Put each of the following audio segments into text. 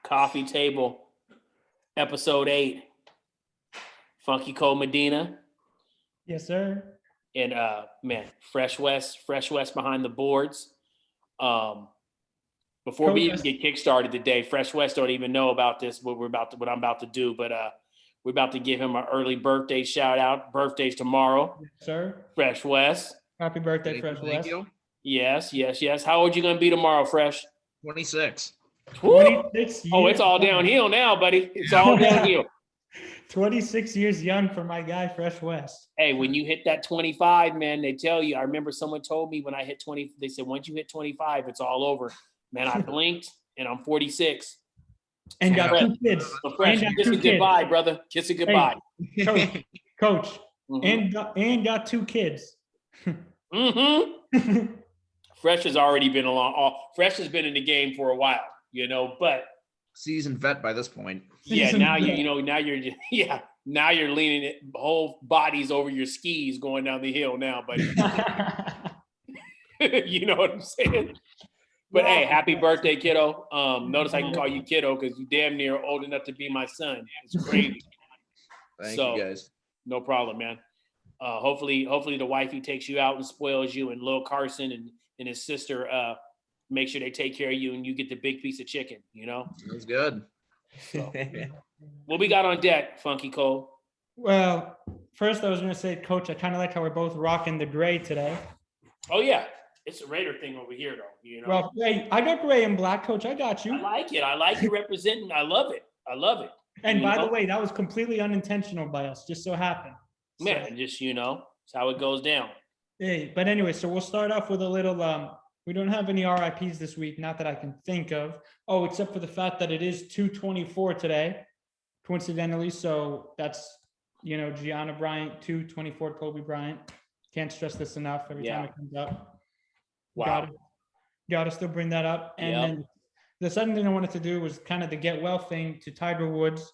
Coffee Table, episode 8. Funky Cole Medina. Yes, sir. And man, Fresh West behind the boards. Before we even get kickstarted today, Fresh West don't even know about this, what I'm about to do, but we're about to give him an early birthday shout out. Birthday's tomorrow. Yes, sir. Fresh West. Happy birthday, Fresh West. You. Yes. How old you gonna be tomorrow, Fresh? 26. 26 years. Oh, it's all downhill now, buddy. It's all downhill. 26 years young for my guy, Fresh West. Hey, when you hit that 25, man, they tell you, I remember someone told me when I hit 20, they said, once you hit 25, it's all over. Man, I blinked and I'm 46. And got two kids. So Fresh, kiss it goodbye, brother. Kiss it goodbye. Hey, Coach. And got 2 kids. Mm-hmm. Fresh has already been Fresh has been in the game for a while, but seasoned vet by this point. Yeah, now now you're leaning it, whole bodies over your skis going down the hill now, buddy. You know what I'm saying? But hey, happy birthday, kiddo. Notice I can call you kiddo because you damn near old enough to be my son. It's crazy. Thank you guys. No problem, man. Hopefully the wifey takes you out and spoils you, and Lil Carson and his sister make sure they take care of you and you get the big piece of chicken, That's good. So, what we got on deck, Funky Cole? Well, first I was going to say, Coach, I kind of like how we're both rocking the gray today. Oh, yeah. It's a Raider thing over here, though. Well, hey, I got gray and black, Coach. I got you. I like it. I like you representing. I love it. And by the way, that was completely unintentional by us. Just so happened. Man, just, it's how it goes down. Hey, but anyway, so we'll start off with a little, we don't have any RIPs this week, not that I can think of. Oh, except for the fact that it is 2/24 today, coincidentally. So that's, Gianna Bryant, 2/24 Kobe Bryant. Can't stress this enough every time it comes up. Wow. Got to still bring that up. And then the second thing I wanted to do was kind of the get well thing to Tiger Woods.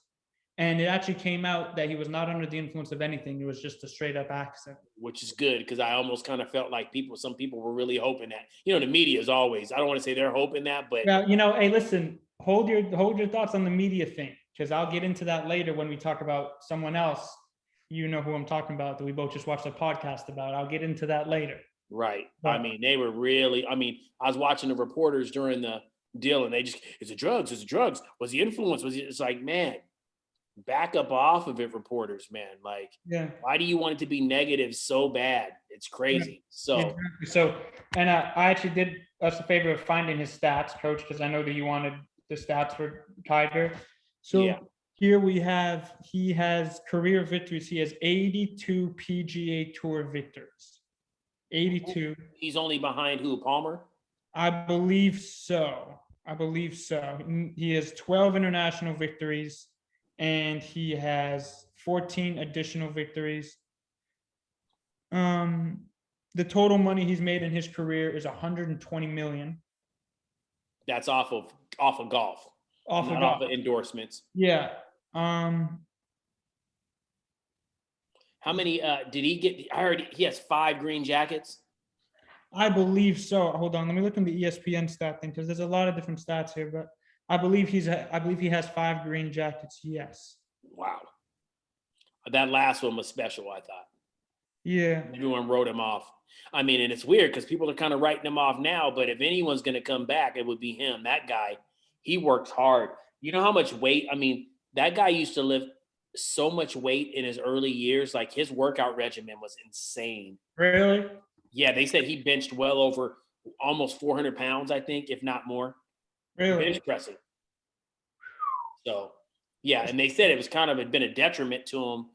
And it actually came out that he was not under the influence of anything. It was just a straight up accident. Which is good because I almost kind of felt like some people were really hoping that. The media is always, I don't want to say they're hoping that, but. Well, hey, listen, hold your thoughts on the media thing because I'll get into that later when we talk about someone else. You know who I'm talking about that we both just watched a podcast about. I'll get into that later. Right. But, they were really, I was watching the reporters during the deal and they just, is it drugs? Was the influence? It's like, man. Back up off of it, reporters, man. Like, why do you want it to be negative so bad? It's crazy. So, exactly. So, and I actually did us a favor of finding his stats, Coach, because I know that you wanted the stats for Tiger. So here we have, he has career victories. He has 82 PGA Tour victories. 82. He's only behind who? Palmer? I believe so. He has 12 international victories. And he has 14 additional victories. The total money he's made in his career is $120 million. That's off of golf. Off of endorsements. Yeah. How many did he get? I heard he has 5 green jackets. I believe so. Hold on, let me look in the ESPN stat thing because there's a lot of different stats here, but I believe he has 5 green jackets. Yes. Wow. That last one was special, I thought. Yeah. Everyone wrote him off. And it's weird because people are kind of writing him off now, but if anyone's going to come back, it would be him. That guy, he works hard. You know how much weight? That guy used to lift so much weight in his early years. Like his workout regimen was insane. Really? Yeah. They said he benched well over almost 400 pounds, I think, if not more. Really? Bench pressing. So, yeah, and they said it had been a detriment to him,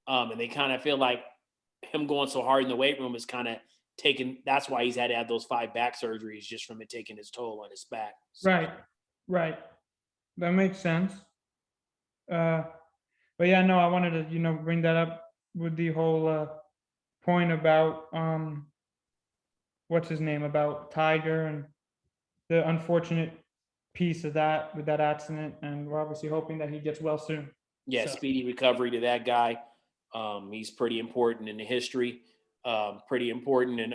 and they kind of feel like him going so hard in the weight room is kind of taken. That's why he's had to have those 5 back surgeries just from it taking his toll on his back. So. Right. That makes sense. But yeah, no, I wanted to bring that up with the whole point about what's his name about Tiger and the unfortunate piece of that with that accident, and we're obviously hoping that he gets well soon. Yeah, speedy recovery to that guy. He's pretty important in the history, pretty important in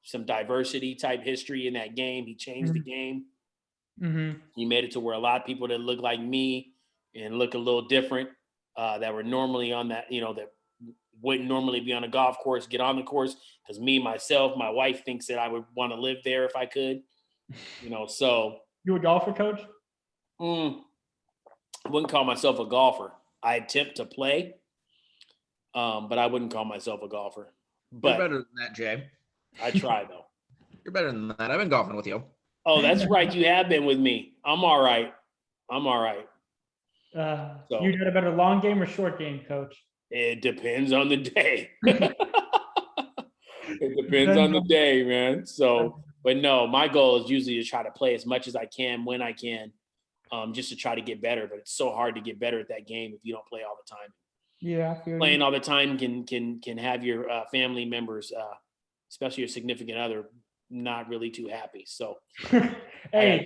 some diversity type history in that game. He changed the game. He made it to where a lot of people that look like me and look a little different, that were normally on that, that wouldn't normally be on a golf course, get on the course. Because myself, my wife thinks that I would want to live there if I could, so. You a golfer, coach? I wouldn't call myself a golfer. I attempt to play, but I wouldn't call myself a golfer. But You're better than that, Jay. I try, though. You're better than that. I've been golfing with you. Oh, that's right. You have been with me. I'm all right. You got a better long game or short game, coach? It depends on the day. It depends on the day, man. So, but no, my goal is usually to try to play as much as I can when I can, just to try to get better. But it's so hard to get better at that game if you don't play all the time. Yeah, playing all the time can have your family members, especially your significant other, not really too happy. So, hey,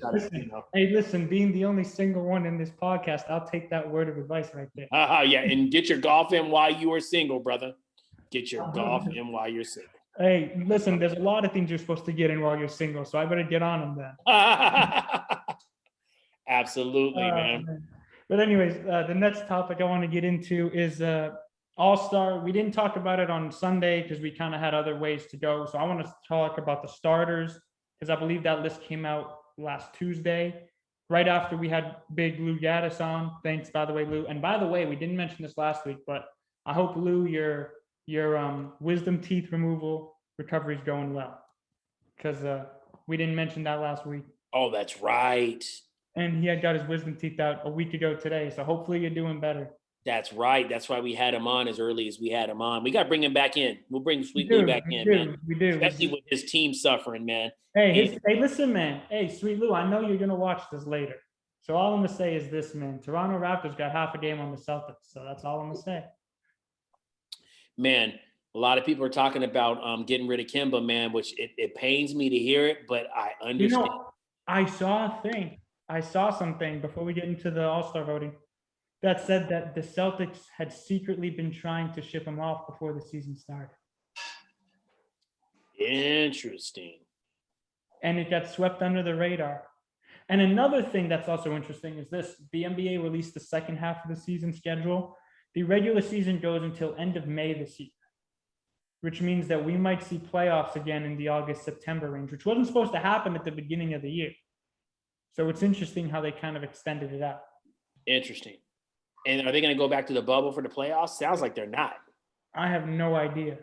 listen, being the only single one in this podcast, I'll take that word of advice right there. Yeah, and get your golf in while you are single, brother. Get your golf in while you're single. Hey, listen, there's a lot of things you're supposed to get in while you're single, so I better get on them then. Absolutely, man. But anyways, the next topic I want to get into is All-Star. We didn't talk about it on Sunday because we kind of had other ways to go. So I want to talk about the starters because I believe that list came out last Tuesday, right after we had Big Lou Gaddis on. Thanks, by the way, Lou. And by the way, we didn't mention this last week, but I hope, Lou, your wisdom teeth removal recovery is going well because we didn't mention that last week. Oh, that's right. And he had got his wisdom teeth out a week ago today. So hopefully you're doing better. That's right. That's why we had him on as early as we had him on. We got to bring him back in. We'll bring Sweet Lou back in, man. We do. Especially with his team suffering, man. Hey, listen, man. Hey, Sweet Lou, I know you're going to watch this later. So all I'm going to say is this, man. Toronto Raptors got half a game on the Celtics. So that's all I'm going to say. Man, a lot of people are talking about getting rid of Kemba, man, which it pains me to hear it, but I understand. I saw something before we get into the All-Star voting that said that the Celtics had secretly been trying to ship him off before the season started. Interesting. And it got swept under the radar. And another thing that's also interesting is this. The NBA released the second half of the season schedule. The regular season goes until end of May this year, which means that we might see playoffs again in the August-September range, which wasn't supposed to happen at the beginning of the year. So it's interesting how they kind of extended it out. Interesting. And are they going to go back to the bubble for the playoffs? Sounds like they're not. I have no idea.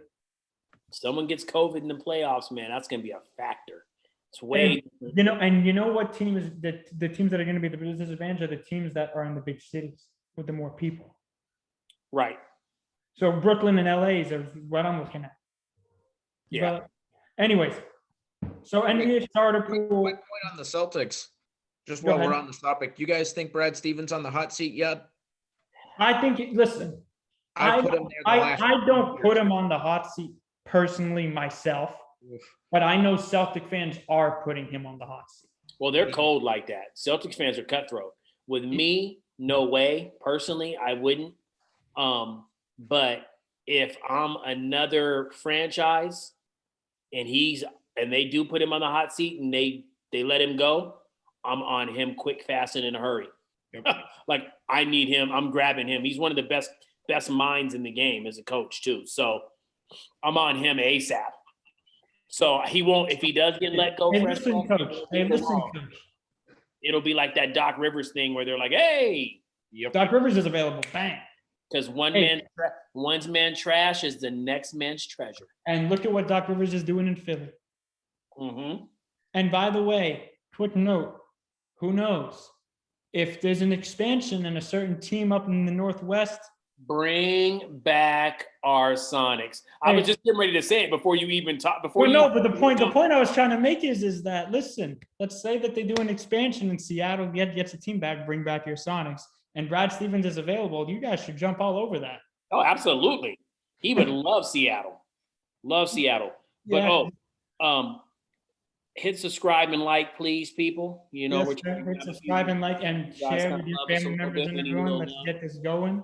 Someone gets COVID in the playoffs, man. That's going to be a factor. It's way. And you know what team is the teams that are going to be the disadvantage are the teams that are in the big cities with the more people. Right. So Brooklyn and LA is what I'm looking at. Yeah. But anyways, so NBA starter pool. Quick point on the Celtics. Just while we're on this topic, you guys think Brad Stevens on the hot seat yet? I think. Listen, I don't put him on the hot seat personally myself, but I know Celtic fans are putting him on the hot seat. Well, they're cold like that. Celtics fans are cutthroat. With me, no way. Personally, I wouldn't. But if I'm another franchise and they do put him on the hot seat and they let him go, I'm on him quick, fast, and in a hurry. Like, I need him. I'm grabbing him. He's one of the best minds in the game as a coach too. So I'm on him ASAP. So he won't, if he does get let go, Coach. It'll be like that Doc Rivers thing where they're like, hey, Doc Rivers is available. Bang. Because one's man trash is the next man's treasure. And look at what Doc Rivers is doing in Philly. Mm-hmm. And by the way, quick note, who knows? If there's an expansion and a certain team up in the Northwest. Bring back our Sonics. I was just getting ready to say it before you even talk. But the point I was trying to make is that, listen, let's say that they do an expansion in Seattle, gets a team back, bring back your Sonics, and Brad Stevens is available. You guys should jump all over that. Oh, absolutely. He would love Seattle. Love Seattle. But hit subscribe and like, please, people. You know, hit subscribe and like and share with your family members and everyone. Let's get this going.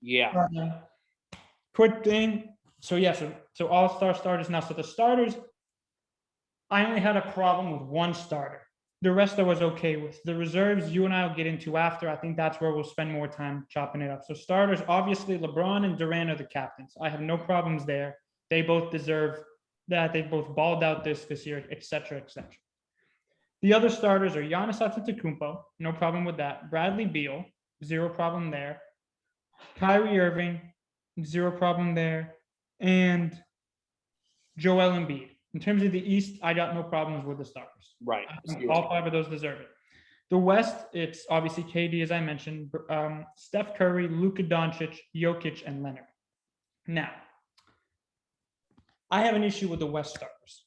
Yeah. Quick thing. So all-star starters now. So the starters, I only had a problem with one starter, The rest I was okay with. The reserves you and I will get into after. I think that's where we'll spend more time chopping it up. So starters, obviously LeBron and Durant are the captains. I have no problems there. They both deserve that. They both balled out this year, et cetera, et cetera. The other starters are Giannis Antetokounmpo, no problem with that. Bradley Beal, zero problem there. Kyrie Irving, zero problem there. And Joel Embiid. In terms of the East, I got no problems with the starters. Right. I think all 5 of those deserve it. The West, it's obviously KD, as I mentioned, Steph Curry, Luka Doncic, Jokic, and Leonard. Now, I have an issue with the West starters.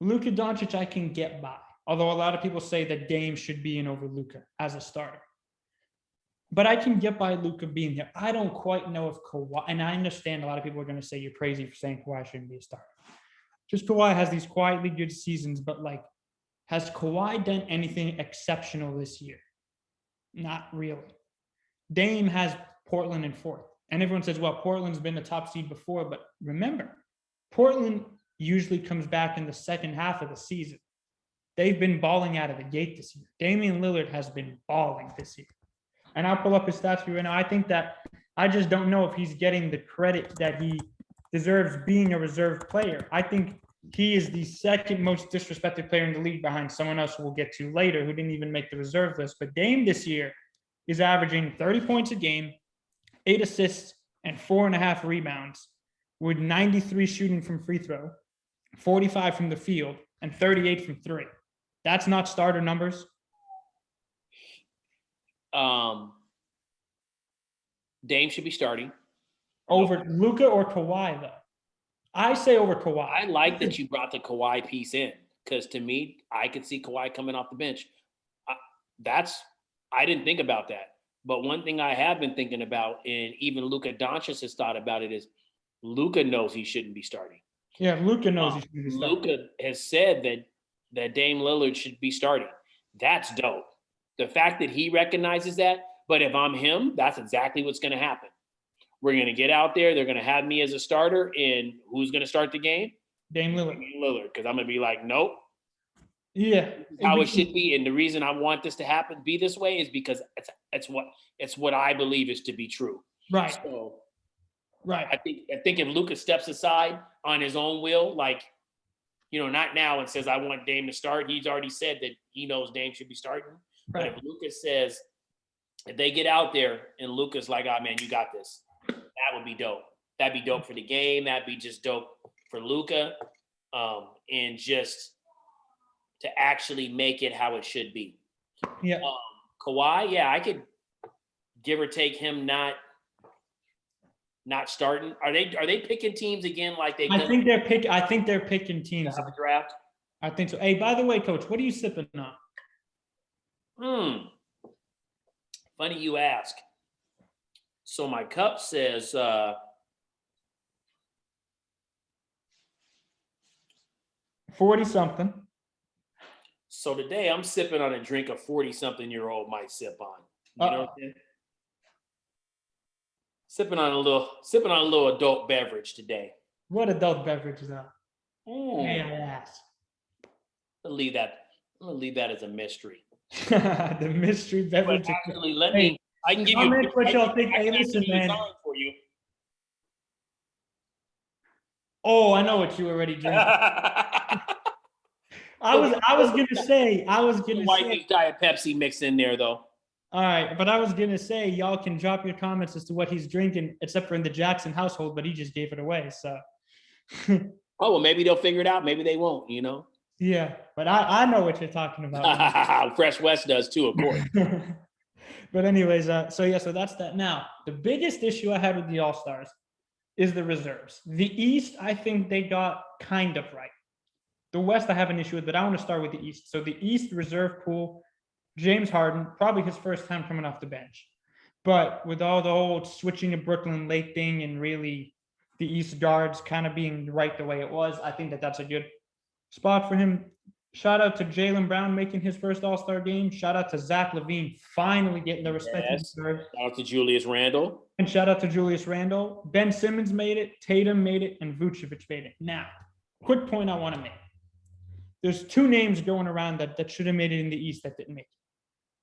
Luka Doncic, I can get by, although a lot of people say that Dame should be in over Luka as a starter. But I can get by Luka being there. I don't quite know if Kawhi, and I understand a lot of people are going to say you're crazy for saying Kawhi shouldn't be a starter. Just Kawhi has these quietly good seasons, but like, has Kawhi done anything exceptional this year? Not really. Dame has Portland in 4th. And everyone says, well, Portland's been the top seed before, but remember, Portland usually comes back in the second half of the season. They've been balling out of the gate this year. Damian Lillard has been balling this year. And I'll pull up his stats for you right now. I think that I just don't know if he's getting the credit that he deserves being a reserve player. I think he is the second most disrespected player in the league behind someone else we'll get to later who didn't even make the reserve list. But Dame this year is averaging 30 points a game, 8 assists, and 4.5 rebounds, with 93 shooting from free throw, 45 from the field, and 38 from 3. That's not starter numbers. Dame should be starting. Over Luka or Kawhi, though? I say over Kawhi. I like that you brought the Kawhi piece in, because to me, I could see Kawhi coming off the bench. I didn't think about that. But one thing I have been thinking about, and even Luka Doncic has thought about it, is Luka knows he shouldn't be starting. Yeah, Luka knows he shouldn't be starting. Luka has said that Dame Lillard should be starting. That's dope. The fact that he recognizes that, but if I'm him, that's exactly what's going to happen. We're going to get out there. They're going to have me as a starter, and who's going to start the game? Dame Lillard. Dame Lillard, because I'm going to be like, nope. Yeah. How it should be. And the reason I want this to happen, be this way, is because it's what I believe is to be true. Right. So right. I think if Luka steps aside on his own will, like, not now, and says, I want Dame to start. He's already said that he knows Dame should be starting. Right. But if Luka says, if they get out there and Luka's like, oh man, you got this, that would be dope. That'd be dope for the game. That'd be just dope for Luka. And just to actually make it how it should be. Yeah. Kawhi, yeah, I could give or take him not starting. Are they picking teams again like they? I think they're picking teams. The draft. I think so. Hey, by the way, Coach, what are you sipping on? Funny you ask. So my cup says 40-something. So today I'm sipping on a drink a 40-something-year-old might sip on. You know what I'm saying? Sipping on a little adult beverage today. What adult beverage is that? May I ask? I'm gonna leave that as a mystery. The mystery beverage. But actually, I can give you what y'all think. Hey, listen, man. For you. Oh, I know what you already drank. I was gonna say White Diet Pepsi mixed in there though. All right, but I was gonna say y'all can drop your comments as to what he's drinking, except for in the Jackson household, but he just gave it away. So oh well, maybe they'll figure it out, maybe they won't, Yeah, but I know what you're talking about. Fresh West does too, of course. But anyways, so that's that. Now, the biggest issue I had with the All-Stars is the reserves. The East, I think they got kind of right. The West I have an issue with, but I want to start with the East. So the East reserve pool, James Harden, probably his first time coming off the bench. But with all the old switching to Brooklyn late thing and really the East guards kind of being right the way it was, I think that's a good spot for him. Shout out to Jaylen Brown making his first All-Star game. Shout out to Zach LaVine finally getting the respect he deserves. Shout out to Julius Randle. And shout out to Julius Randle. Ben Simmons made it, Tatum made it, and Vucevic made it. Now, quick point I want to make. There's two names going around that should have made it in the East that didn't make it.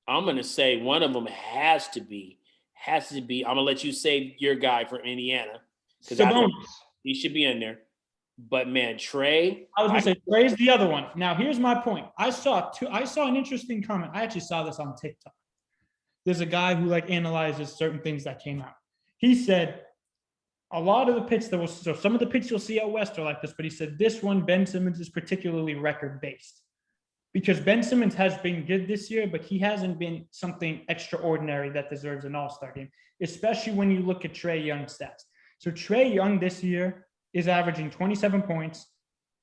I'm gonna say one of them has to be. I'm gonna let you say your guy from Indiana because Sabonis. he should be in there. But man, Trey. I was gonna say Trey's the other one. Now here's my point. I saw an interesting comment. I actually saw this on TikTok. There's a guy who like analyzes certain things that came out. He said a lot of the picks so some of the picks you'll see out west are like this, but he said this one, Ben Simmons, is particularly record based. Because Ben Simmons has been good this year, but he hasn't been something extraordinary that deserves an all-star game, especially when you look at Trae Young's stats. So Trae Young this year is averaging 27 points,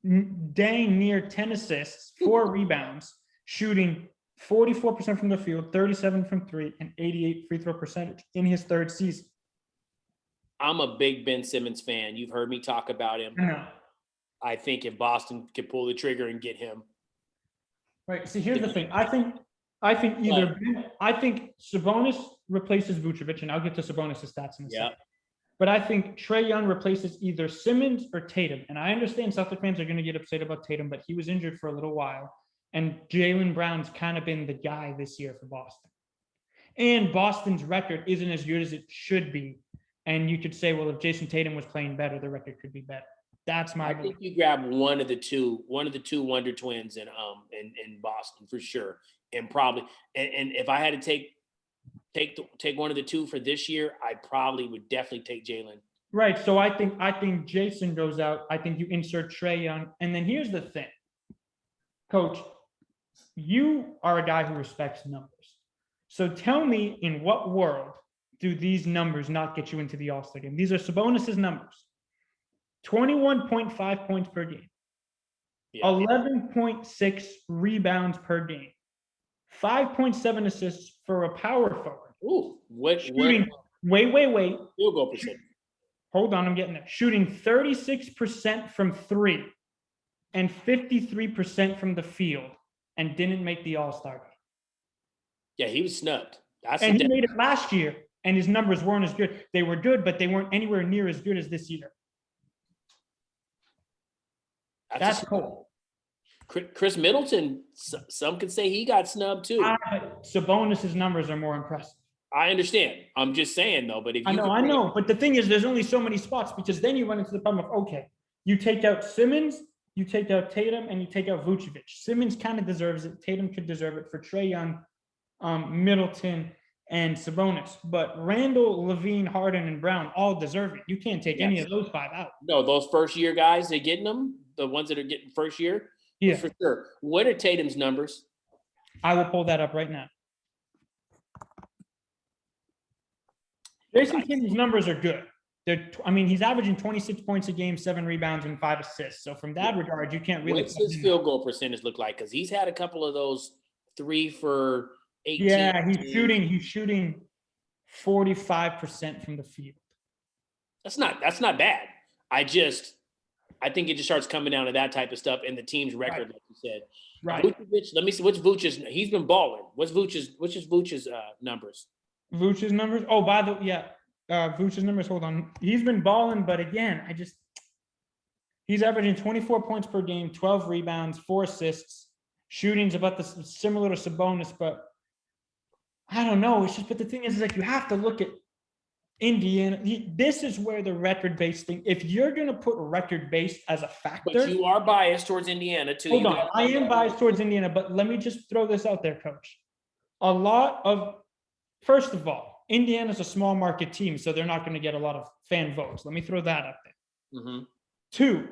dang near 10 assists, 4 rebounds, shooting 44% from the field, 37 from 3, and 88 free throw percentage in his third season. I'm a big Ben Simmons fan. You've heard me talk about him. I think if Boston could pull the trigger and get him. Right. See, here's the thing. I think Sabonis replaces Vucevic, and I'll get to Sabonis' stats in a second. But I think Trae Young replaces either Simmons or Tatum. And I understand Celtics fans are going to get upset about Tatum, but he was injured for a little while. And Jaylen Brown's kind of been the guy this year for Boston. And Boston's record isn't as good as it should be. And you could say, well, if Jason Tatum was playing better, the record could be better. That's my belief. I think you grab one of the two Wonder Twins in Boston for sure. And probably and if I had to take one of the two for this year, I probably would definitely take Jaylen. Right. So I think Jason goes out. I think you insert Trae Young. And then here's the thing. Coach, you are a guy who respects numbers. So tell me, in what world do these numbers not get you into the All-Star game? These are Sabonis' numbers. 21.5 points per game. 11.6 rebounds per game. 5.7 assists for a power forward. Ooh, shooting, wait. Field goal percentage. Hold on, I'm getting there. Shooting 36% from 3 and 53% from the field, and didn't make the All-Star game. Yeah, he was snubbed. He made it last year, and his numbers weren't as good. They were good, but they weren't anywhere near as good as this year. That's cool. Chris Middleton, some could say he got snubbed too. Sabonis' numbers are more impressive. I understand. I'm just saying though, but if I know. But the thing is, there's only so many spots, because then you run into the problem of, okay, you take out Simmons, you take out Tatum, and you take out Vucevic. Simmons kind of deserves it. Tatum could deserve it for Trae Young, Middleton, and Sabonis. But Randall, Levine, Harden, and Brown all deserve it. You can't take any of those 5 out. No, those first year guys, they're getting them. The ones that are getting first year. Yeah, for sure. What are Tatum's numbers? I will pull that up right now. Jason Tatum's numbers are good. He's averaging 26 points a game, 7 rebounds, and 5 assists. So from that regard, you can't really. What's his field goal percentage look like? Because he's had a couple of those 3 for 18. Yeah, he's shooting 45% from the field. That's not bad. I think it just starts coming down to that type of stuff and the team's record, like you said. Right. Vucevic, let me see. What's Vucevic's? He's been balling. What's Vucevic's numbers? Vucevic's numbers? Oh, Vucevic's numbers. Hold on. He's been balling, but again, he's averaging 24 points per game, 12 rebounds, 4 assists. Shooting's about similar to Sabonis, but I don't know. But the thing is like you have to look at Indiana. This is where the record-based thing. If you're going to put record-based as a factor, but you are biased towards Indiana too. Hold on, I am biased towards Indiana, but let me just throw this out there, Coach. First of all, Indiana's a small market team, so they're not going to get a lot of fan votes. Let me throw that up there. Mm-hmm. 2,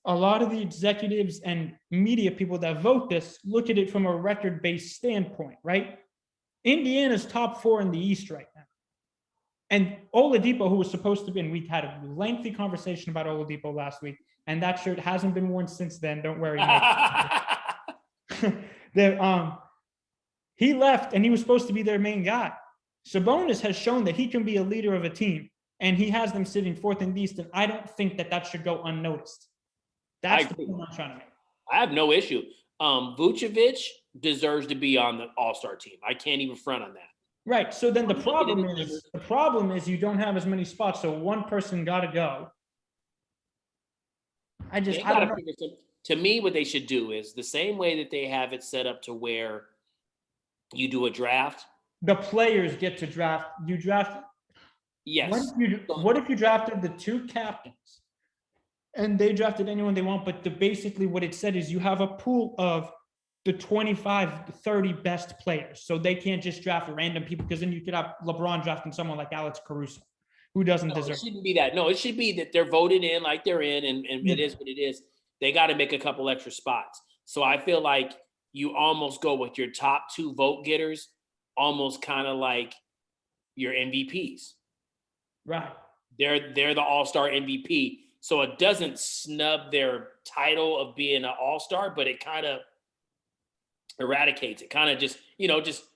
a lot of the executives and media people that vote this look at it from a record-based standpoint, right? Indiana's top 4 in the East right now. And Oladipo, who was supposed to be, and we had a lengthy conversation about Oladipo last week, and that shirt hasn't been worn since then. Don't worry. He left, and he was supposed to be their main guy. Sabonis has shown that he can be a leader of a team, and he has them sitting 4th in the East, and I don't think that should go unnoticed. That's the point I'm trying to make. I have no issue. Vucevic deserves to be on the All-Star team. I can't even front on that. Right. So then the problem is you don't have as many spots. So one person got to go. to me, what they should do is the same way that they have it set up to where you do a draft. The players get to draft. You draft. Yes. What if you drafted the 2 captains and they drafted anyone they want? But basically what it said is you have a pool of the 25 to 30 best players. So they can't just draft random people, because then you could have LeBron drafting someone like Alex Caruso, who doesn't No, deserve it shouldn't be that. No, it should be that they're voted in like they're in, and it is what it is. They got to make a couple extra spots. So I feel like you almost go with your top 2 vote getters, almost kind of like your MVPs. Right. They're the all-star MVP. So it doesn't snub their title of being an all-star, but it kind of eradicates it. Kind of just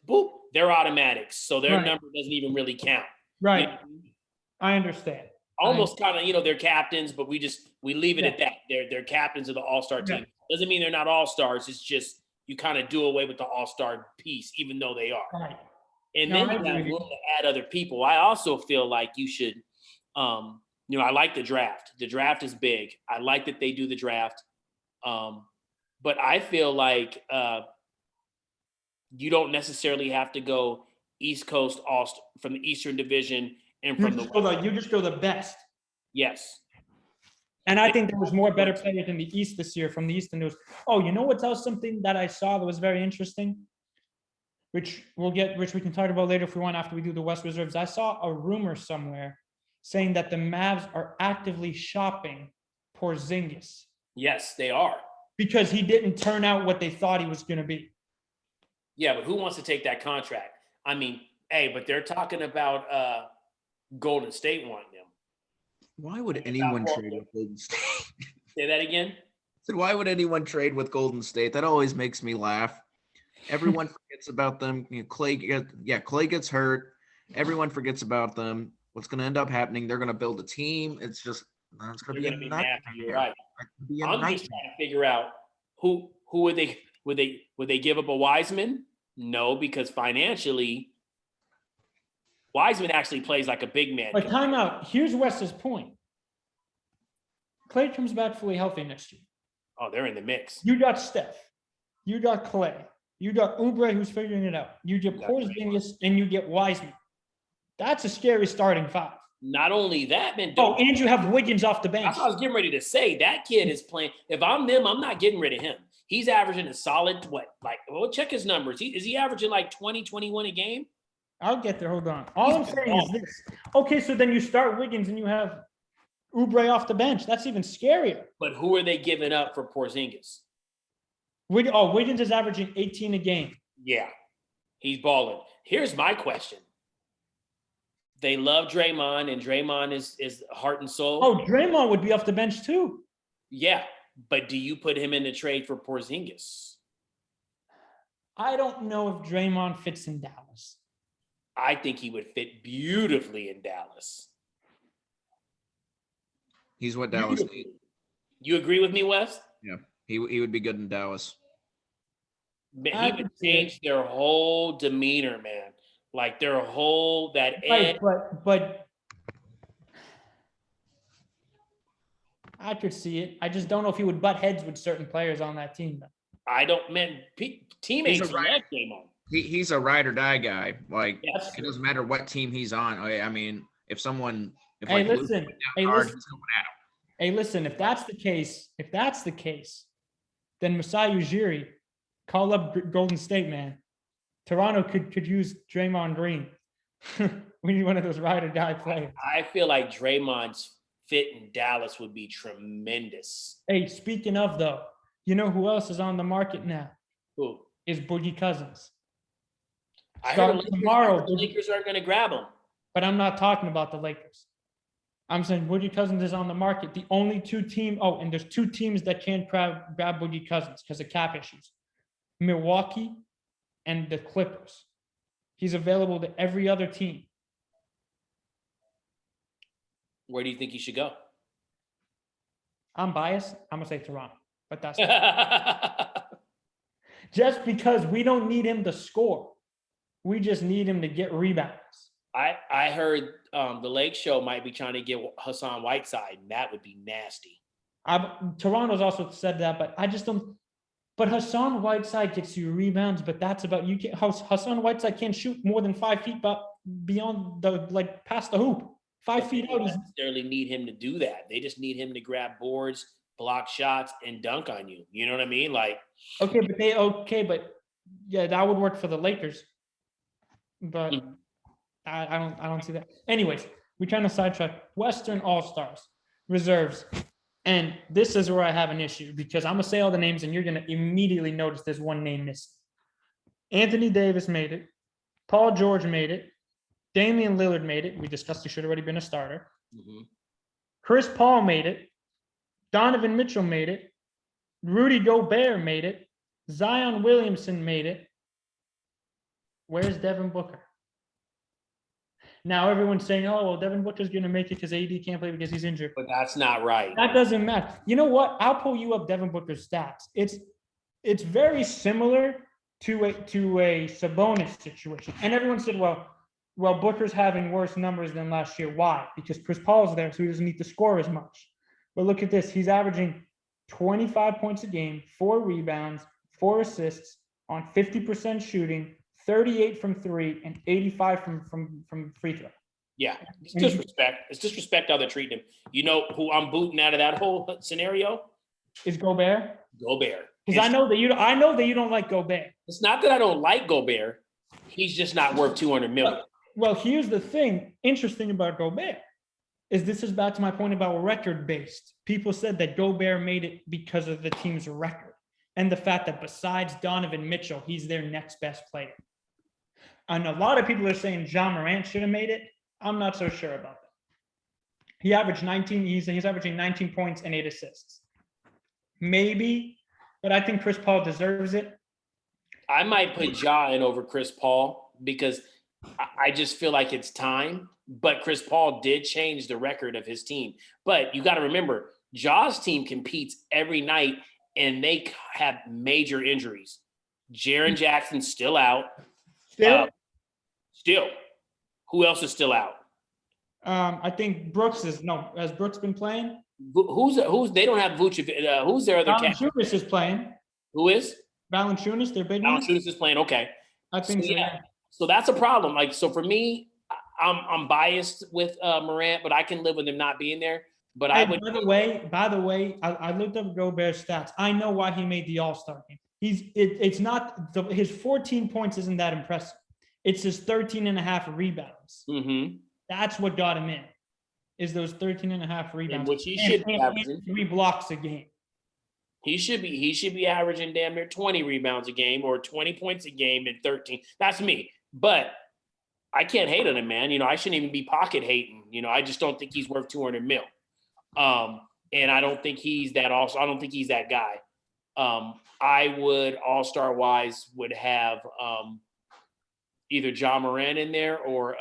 boop, they're automatics. So their number doesn't even really count. Right. You know what I mean? I understand. Almost kind of, they're captains, but we leave it at that. They're captains of the all-star team. Doesn't mean they're not all-stars. It's just you kind of do away with the all-star piece, even though they are. Right. And then you have room to add other people. I also feel like you should, I like the draft. The draft is big. I like that they do the draft. But I feel like you don't necessarily have to go East Coast from the Eastern Division and from the West. You just go the best. Yes. And I think there was more better players in the East this year from the East than there was. Oh, you know what's else? Something that I saw that was very interesting, which we can talk about later if we want after we do the West reserves. I saw a rumor somewhere saying that the Mavs are actively shopping Porzingis. Yes, they are. Because he didn't turn out what they thought he was going to be. Yeah, but who wants to take that contract? I mean, but they're talking about Golden State wanting him. Why would anyone trade with Golden State? Say that again? I said, why would anyone trade with Golden State? That always makes me laugh. Everyone forgets about them. Clay gets hurt. Everyone forgets about them. What's going to end up happening? They're going to build a team. It's just it's going to be a nightmare. You're right. I'm just trying to figure out who would they give up a Wiseman? No, because financially, Wiseman actually plays like a big man. But time out. Here's Wes's point. Clay comes back fully healthy next year. Oh, they're in the mix. You got Steph. You got Clay. You got Oubre, who's figuring it out. You get Porzingis, and you get Wiseman. That's a scary starting 5. Not only that, man. And you have Wiggins off the bench. That's what I was getting ready to say. That kid is playing. If I'm them, I'm not getting rid of him. He's averaging a solid, check his numbers. Is he averaging like 20, 21 a game? I'll get there. Hold on. All I'm saying is this. Okay, so then you start Wiggins and you have Oubre off the bench. That's even scarier. But who are they giving up for Porzingis? Wiggins is averaging 18 a game. Yeah, he's balling. Here's my question. They love Draymond, and Draymond is heart and soul. Oh, Draymond would be off the bench too. Yeah, but do you put him in the trade for Porzingis? I don't know if Draymond fits in Dallas. I think he would fit beautifully in Dallas. He's what Dallas needs. You agree with me, Wes? Yeah, he would be good in Dallas. He would change their whole demeanor, man. Like their whole edge. But I could see it. I just don't know if he would butt heads with certain players on that team. I don't, man. Teammates love game on. He's a ride or die guy. Like it doesn't matter what team he's on. I mean, if listen, if that's the case, then Masai Ujiri, call up Golden State, man. Toronto could use Draymond Green. We need one of those ride or die players. I feel like Draymond's fit in Dallas would be tremendous. Hey, speaking of though, you know who else is on the market now? Who? Is Boogie Cousins. I heard the Lakers aren't going to grab him. But I'm not talking about the Lakers. I'm saying Boogie Cousins is on the market. The only 2 teams. Oh, and there's 2 teams that can't grab Boogie Cousins because of cap issues. Milwaukee and the Clippers. He's available to every other team. Where do you think he should go? I'm biased. I'm going to say Toronto. But that's just because we don't need him to score. We just need him to get rebounds. I heard the Lake Show might be trying to get Hassan Whiteside, and that would be nasty. Toronto's also said that, but I just don't. But Hassan Whiteside gets you rebounds, but that's about you. Can't, Hassan Whiteside can't shoot more than 5 feet, but beyond past the hoop. 5 feet out. They don't necessarily need him to do that. They just need him to grab boards, block shots, and dunk on you. You know what I mean? Like, but yeah, that would work for the Lakers. But I don't see that. Anyways, we're trying to sidetrack. Western All-Stars, reserves. And this is where I have an issue because I'm going to say all the names and you're going to immediately notice there's one name missing. Anthony Davis made it. Paul George made it. Damian Lillard made it. We discussed he should have already been a starter. Mm-hmm. Chris Paul made it. Donovan Mitchell made it. Rudy Gobert made it. Zion Williamson made it. Where's Devin Booker? Now everyone's saying, oh, well, Devin Booker's going to make it because AD can't play because he's injured. But that's not right. That doesn't matter. You know what? I'll pull you up Devin Booker's stats. It's very similar to a Sabonis situation. And everyone said, well, Booker's having worse numbers than last year. Why? Because Chris Paul's there, so he doesn't need to score as much. But look at this. He's averaging 25 points a game, 4 rebounds, 4 assists on 50% shooting, 38 from 3, and 85 from free throw. Yeah, it's disrespect. It's disrespect how they're treating him. You know who I'm booting out of that whole scenario? Is Gobert? Gobert. Because I know that you don't like Gobert. It's not that I don't like Gobert. He's just not worth $200 million. Well, here's the thing. Interesting about Gobert is this is back to my point about record-based. People said that Gobert made it because of the team's record and the fact that besides Donovan Mitchell, he's their next best player. And a lot of people are saying Ja Morant should have made it. I'm not so sure about that. He averaged 19. He's averaging 19 points and 8 assists. Maybe, but I think Chris Paul deserves it. I might put Ja in over Chris Paul because I just feel like it's time. But Chris Paul did change the record of his team. But you got to remember, Ja's team competes every night, and they have major injuries. Jaren Jackson's still out. Still. Who else is still out? I think Brooks is no. Has Brooks been playing? Who's? They don't have Vucevic. Who's their other captain? Valanciunas is playing. Who is? Valanciunas, their big man. Valanciunas is playing. Okay. I think so. Yeah. So that's a problem. Like, so for me, I'm biased with Morant, but I can live with him not being there. But I would. By the way, I looked up Gobert's stats. I know why he made the All-Star game. It's not his 14 points isn't that impressive. It's his 13 and a half rebounds. Mm-hmm. That's what got him in. Is those 13 and a half rebounds, which he should be averaging 3 blocks a game. He should be averaging damn near 20 rebounds a game or 20 points a game and 13. That's me. But I can't hate on him, man. You know, I shouldn't even be pocket hating. You know, I just don't think he's worth 200 mil. And I don't think he's that also. I don't think he's that guy. I would all-star wise would have either Ja Morant in there or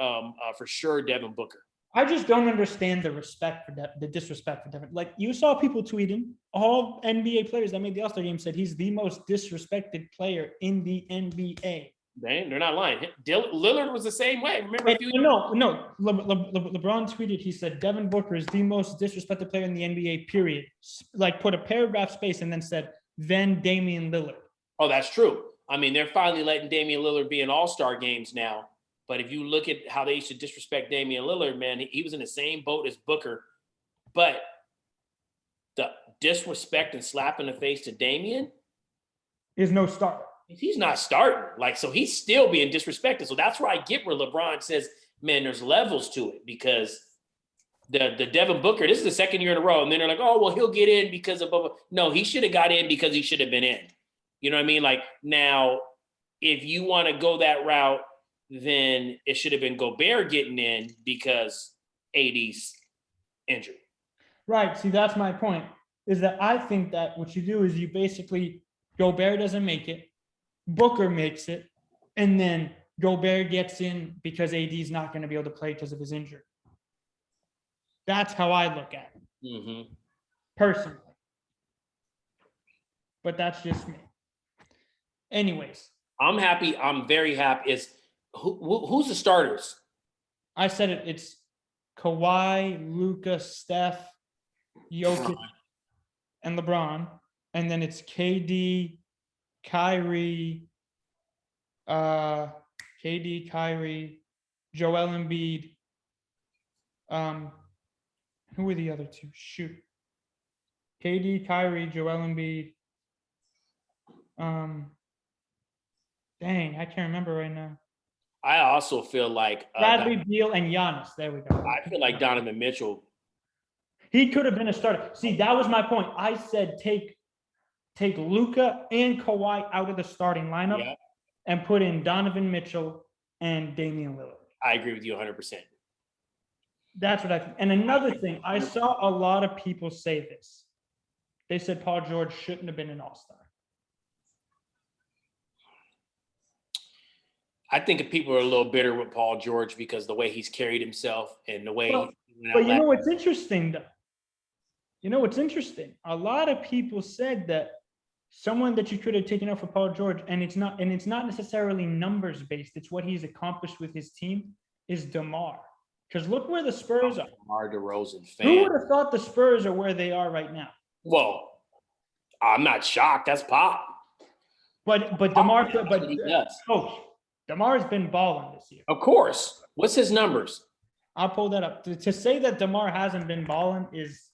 for sure Devin Booker. I just don't understand the disrespect for Devin. Like, you saw people tweeting, all NBA players that made the All-Star game said he's the most disrespected player in the NBA. They're not lying. Lillard was the same way. Remember? No. LeBron tweeted, he said, Devin Booker is the most disrespected player in the NBA, period. Like, put a paragraph space and then said, then Damian Lillard. Oh, that's true. I mean, they're finally letting Damian Lillard be in all-star games now. But if you look at how they used to disrespect Damian Lillard, man, he was in the same boat as Booker. But the disrespect and slap in the face to Damian is no starter. He's not starting. Like, so he's still being disrespected. So that's where I get where LeBron says, man, there's levels to it because the Devin Booker, this is the second year in a row. And then they're like, oh, well, he'll get in because of blah. No, he should have got in because he should have been in. You know what I mean? Like, now, if you want to go that route, then it should have been Gobert getting in because AD's injured. Right. See, that's my point, is that I think that what you do is you basically, Gobert doesn't make it, Booker makes it, and then Gobert gets in because AD's not going to be able to play because of his injury. That's how I look at it, personally. But that's just me. Anyways. I'm happy. I'm very happy. Who's the starters? I said it. It's Kawhi, Luka, Steph, Jokic. and LeBron, and then it's KD, Kyrie, Joel Embiid. Who are the other two? Shoot. KD, Kyrie, Joel Embiid. Dang, I can't remember right now. I also feel like Bradley Beal and Giannis. There we go. I feel like Donovan Mitchell. He could have been a starter. See, that was my point. I said take Luka and Kawhi out of the starting lineup and put in Donovan Mitchell and Damian Lillard. I agree with you 100%. That's what I think. And another thing, I saw a lot of people say this. They said Paul George shouldn't have been an all-star. I think people are a little bitter with Paul George because the way he's carried himself and the way. But you know what's interesting, though? You know what's interesting? A lot of people said that someone that you could have taken out for Paul George, and it's not necessarily numbers based. It's what he's accomplished with his team. Is DeMar? Because look where the Spurs are. DeMar DeRozan fan. Who would have thought the Spurs are where they are right now? Well, I'm not shocked. That's Pop. But DeMar, Coach, DeMar's been balling this year. Of course. What's his numbers? I'll pull that up. To say that DeMar hasn't been balling is.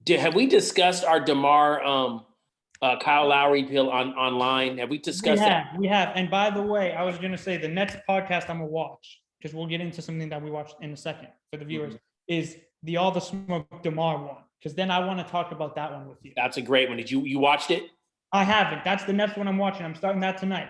Have we discussed our DeMar Kyle Lowry pill online? Have we discussed that? We have. And by the way, I was going to say the next podcast I'm going to watch, because we'll get into something that we watched in a second for the viewers, is the All the Smoke DeMar one. Because then I want to talk about that one with you. That's a great one. Did you watched it? I haven't. That's the next one I'm watching. I'm starting that tonight.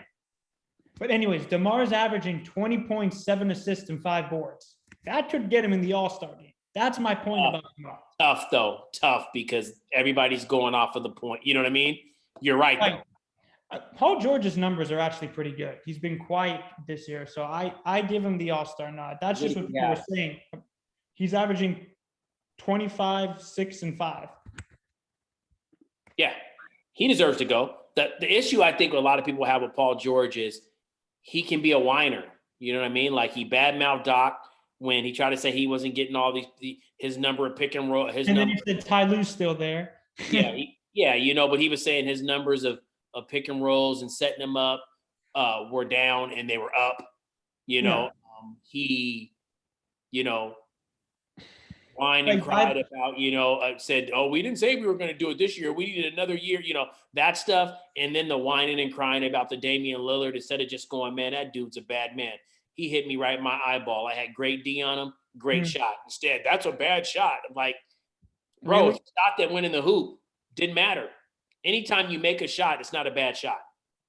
But anyways, DeMar's averaging 20.7 assists and 5 boards. That could get him in the All-Star game. That's my point about DeMar. Tough, though. Tough, because everybody's going off of the point. You know what I mean? You're right. Paul George's numbers are actually pretty good. He's been quiet this year, so I give him the All-Star nod. That's just what people were saying. He's averaging 25, 6, and 5. Yeah, he deserves to go. The issue I think a lot of people have with Paul George is he can be a whiner. You know what I mean? Like he badmouthed Doc when he tried to say he wasn't getting all his number of pick and roll. And then he said Ty Lue's still there. But he was saying his numbers of pick and rolls and setting them up were down and they were up. He whined and cried about, said, oh, we didn't say we were going to do it this year. We needed another year, that stuff. And then the whining and crying about the Damian Lillard instead of just going, man, that dude's a bad man. He hit me right in my eyeball. I had great D on him, great shot. Instead, that's a bad shot. I'm like, bro, it's a shot that went in the hoop. Didn't matter. Anytime you make a shot, it's not a bad shot.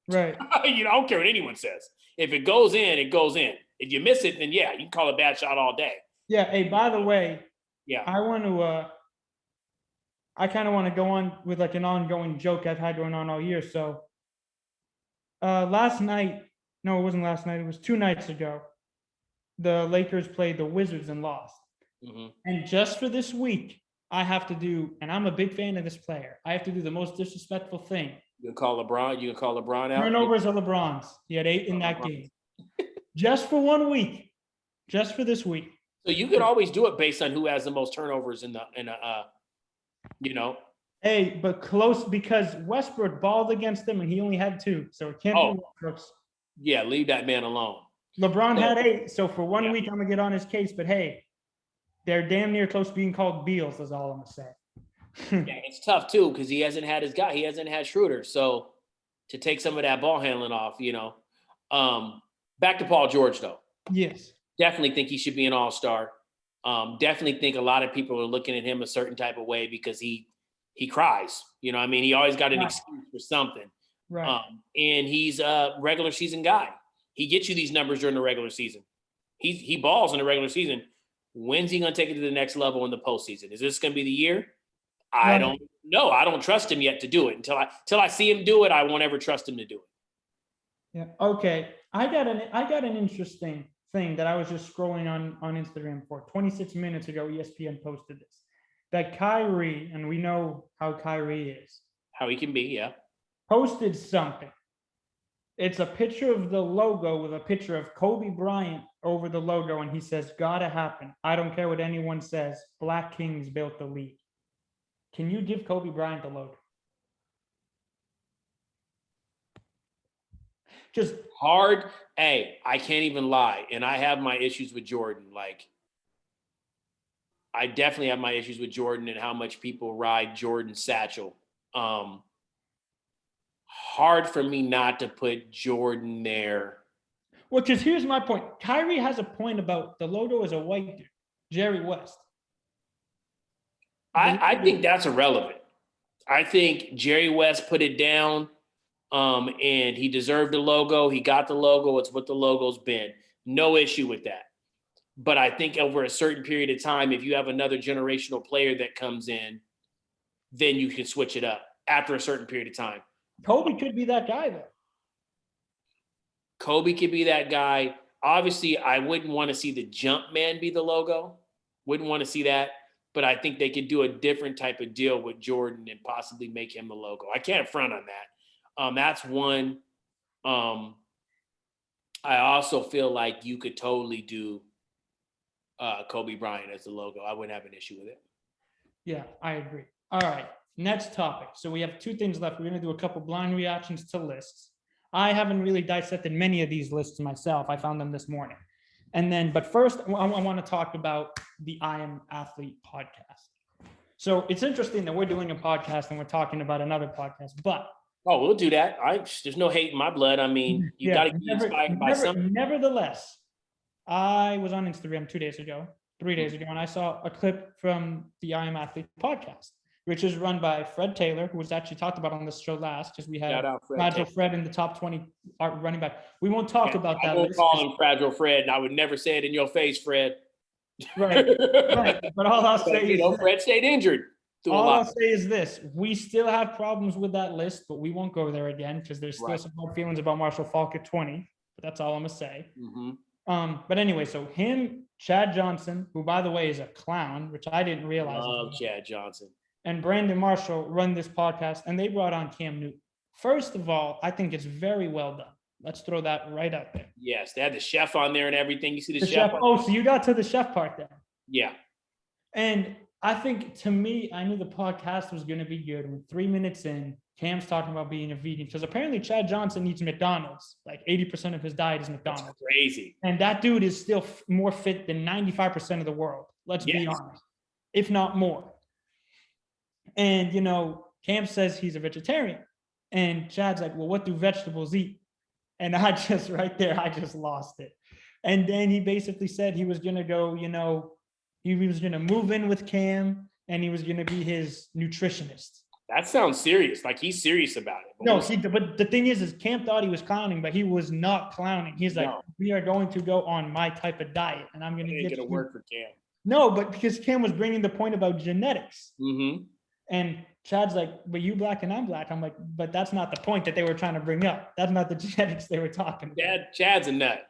Right. I don't care what anyone says. If it goes in, it goes in. If you miss it, then you can call it a bad shot all day. Yeah. Hey, by the way, I kind of want to go on with like an ongoing joke I've had going on all year. So last night, no, it wasn't last night. It was 2 nights ago. The Lakers played the Wizards and lost. Mm-hmm. And just for this week, I have to do, and I'm a big fan of this player, I have to do the most disrespectful thing. You can call LeBron out? Turnovers are LeBron's. He had 8 in that game. Just for 1 week. Just for this week. So you could always do it based on who has the most turnovers in Hey, but close because Westbrook balled against them and he only had 2. So it can't be Westbrook's. Yeah, leave that man alone. LeBron had 8. So for 1 week, I'm going to get on his case. But hey, they're damn near close to being called Beals, is all I'm going to say. Yeah, it's tough, too, because he hasn't had his guy. He hasn't had Schroeder. So to take some of that ball handling off, Back to Paul George, though. Yes. Definitely think he should be an all-star. Definitely think a lot of people are looking at him a certain type of way because he cries. He always got an excuse for something. Right. And he's a regular season guy. He gets you these numbers during the regular season. He balls in the regular season. When's he going to take it to the next level in the postseason? Is this going to be the year? I don't know. I don't trust him yet to do it. Until I see him do it, I won't ever trust him to do it. Yeah. Okay. I got an interesting thing that I was just scrolling on Instagram for 26 minutes ago. ESPN posted this, that Kyrie, and we know how Kyrie is. How he can be, yeah. Posted something. It's a picture of the logo with a picture of Kobe Bryant over the logo, and he says, gotta happen. I don't care what anyone says. Black Kings built the league. Can you give Kobe Bryant the logo? Just hard. Hey, I can't even lie. And I have my issues with Jordan. Like, I definitely have my issues with Jordan and how much people ride Jordan's satchel. Hard for me not to put Jordan there. well, because here's my point. Kyrie has a point about the logo is a white dude, Jerry West. I think that's irrelevant. I think Jerry West put it down, and he deserved the logo. He got the logo. It's what the logo's been. No issue with that. But I think over a certain period of time, if you have another generational player that comes in, then you can switch it up after a certain period of time. Kobe could be that guy, though. Kobe could be that guy. Obviously, I wouldn't want to see the jump man be the logo. Wouldn't want to see that. But I think they could do a different type of deal with Jordan and possibly make him the logo. I can't front on that. That's one. I also feel like you could totally do Kobe Bryant as the logo. I wouldn't have an issue with it. Yeah, I agree. All right, next topic. So we have two things left. We're going to do a couple blind reactions to lists. I haven't really dissected many of these lists myself. I found them this morning. And then, but first, I want to talk about the I Am Athlete podcast. So it's interesting that we're doing a podcast and we're talking about another podcast, but we'll do that. There's no hate in my blood. I mean, you got to be inspired by something. Nevertheless, I was on Instagram 3 days ago, and I saw a clip from the I Am Athlete podcast, which is run by Fred Taylor, who was actually talked about on this show last, because we had Fragile Fred in the top 20 running back. We won't talk about that. I won't call him Fragile Fred, and I would never say it in your face, Fred. Right. But all I'll say is, Fred stayed injured. All I'll say is this: we still have problems with that list, but we won't go there again because there's still some hard feelings about Marshall Faulk at 20. But that's all I'm gonna say. Mm-hmm. But anyway, so him, Chad Johnson, who by the way is a clown, which I didn't realize. Love Chad Johnson. And Brandon Marshall run this podcast, and they brought on Cam Newton. First of all, I think it's very well done. Let's throw that right out there. Yes, they had the chef on there and everything. You see the chef. Oh, so you got to the chef part there. Yeah. And I think, to me, I knew the podcast was going to be good. When 3 minutes in, Cam's talking about being a vegan, because apparently Chad Johnson eats McDonald's. Like 80% of his diet is McDonald's. That's crazy. And that dude is still more fit than 95% of the world. Let's be honest, if not more. And, Cam says he's a vegetarian. And Chad's like, well, what do vegetables eat? And I just lost it. And then he basically said he was going to go, he was going to move in with Cam and he was going to be his nutritionist. That sounds serious. Like he's serious about it. But the thing is Cam thought he was clowning, but he was not clowning. He's like, we are going to go on my type of diet and I'm going to get to work for Cam. No, but because Cam was bringing the point about genetics. Mm-hmm. And Chad's like, but you black and I'm black. I'm like, but that's not the point that they were trying to bring up. That's not the genetics they were talking about. Chad's a nut.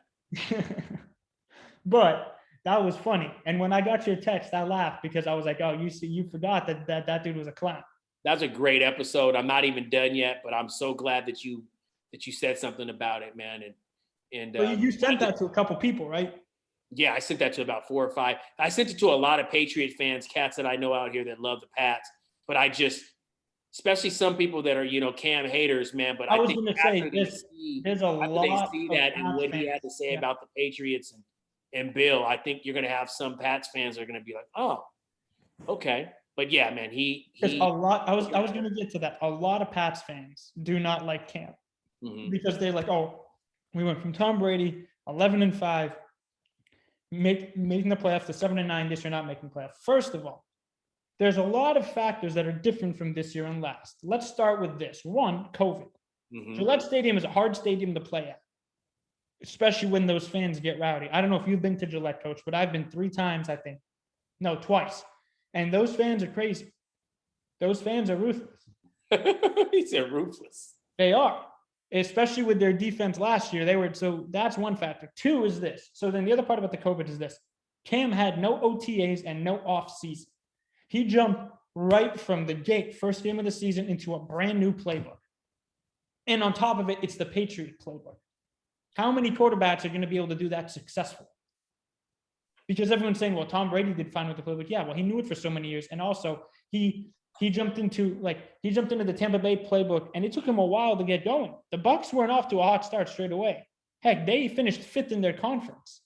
But that was funny. And when I got your text, I laughed because I was like, oh, you forgot that dude was a clown. That's a great episode. I'm not even done yet, but I'm so glad that you said something about it, man. And well, you sent that to a couple people, right? Yeah, I sent that to about 4 or 5. I sent it to a lot of Patriot fans, cats that I know out here that love the Pats. But I just, especially some people that are, Cam haters, man. But I think there's a lot they see that and what he had to say about the Patriots and Bill, I think you're going to have some Pats fans that are going to be like, oh, okay. But yeah, man, a lot. I was going to get to that. A lot of Pats fans do not like Cam because they're like, oh, we went from Tom Brady 11-5, making the playoffs to 7-9. This year, not making playoffs. First of all, there's a lot of factors that are different from this year and last. Let's start with this. One, COVID. Gillette Stadium is a hard stadium to play at, especially when those fans get rowdy. I don't know if you've been to Gillette, Coach, but I've been 3 times, I think. No, twice. And those fans are crazy. Those fans are ruthless. He said ruthless. They are, especially with their defense last year. So that's one factor. 2 is this. So then the other part about the COVID is this. Cam had no OTAs and no off season. He jumped right from the gate, first game of the season, into a brand new playbook. And on top of it, it's the Patriot playbook. How many quarterbacks are going to be able to do that successfully? Because everyone's saying, well, Tom Brady did fine with the playbook. Yeah, well, he knew it for so many years. And also, he he jumped into the Tampa Bay playbook, and it took him a while to get going. The Bucs weren't off to a hot start straight away. Heck, they finished 5th in their conference.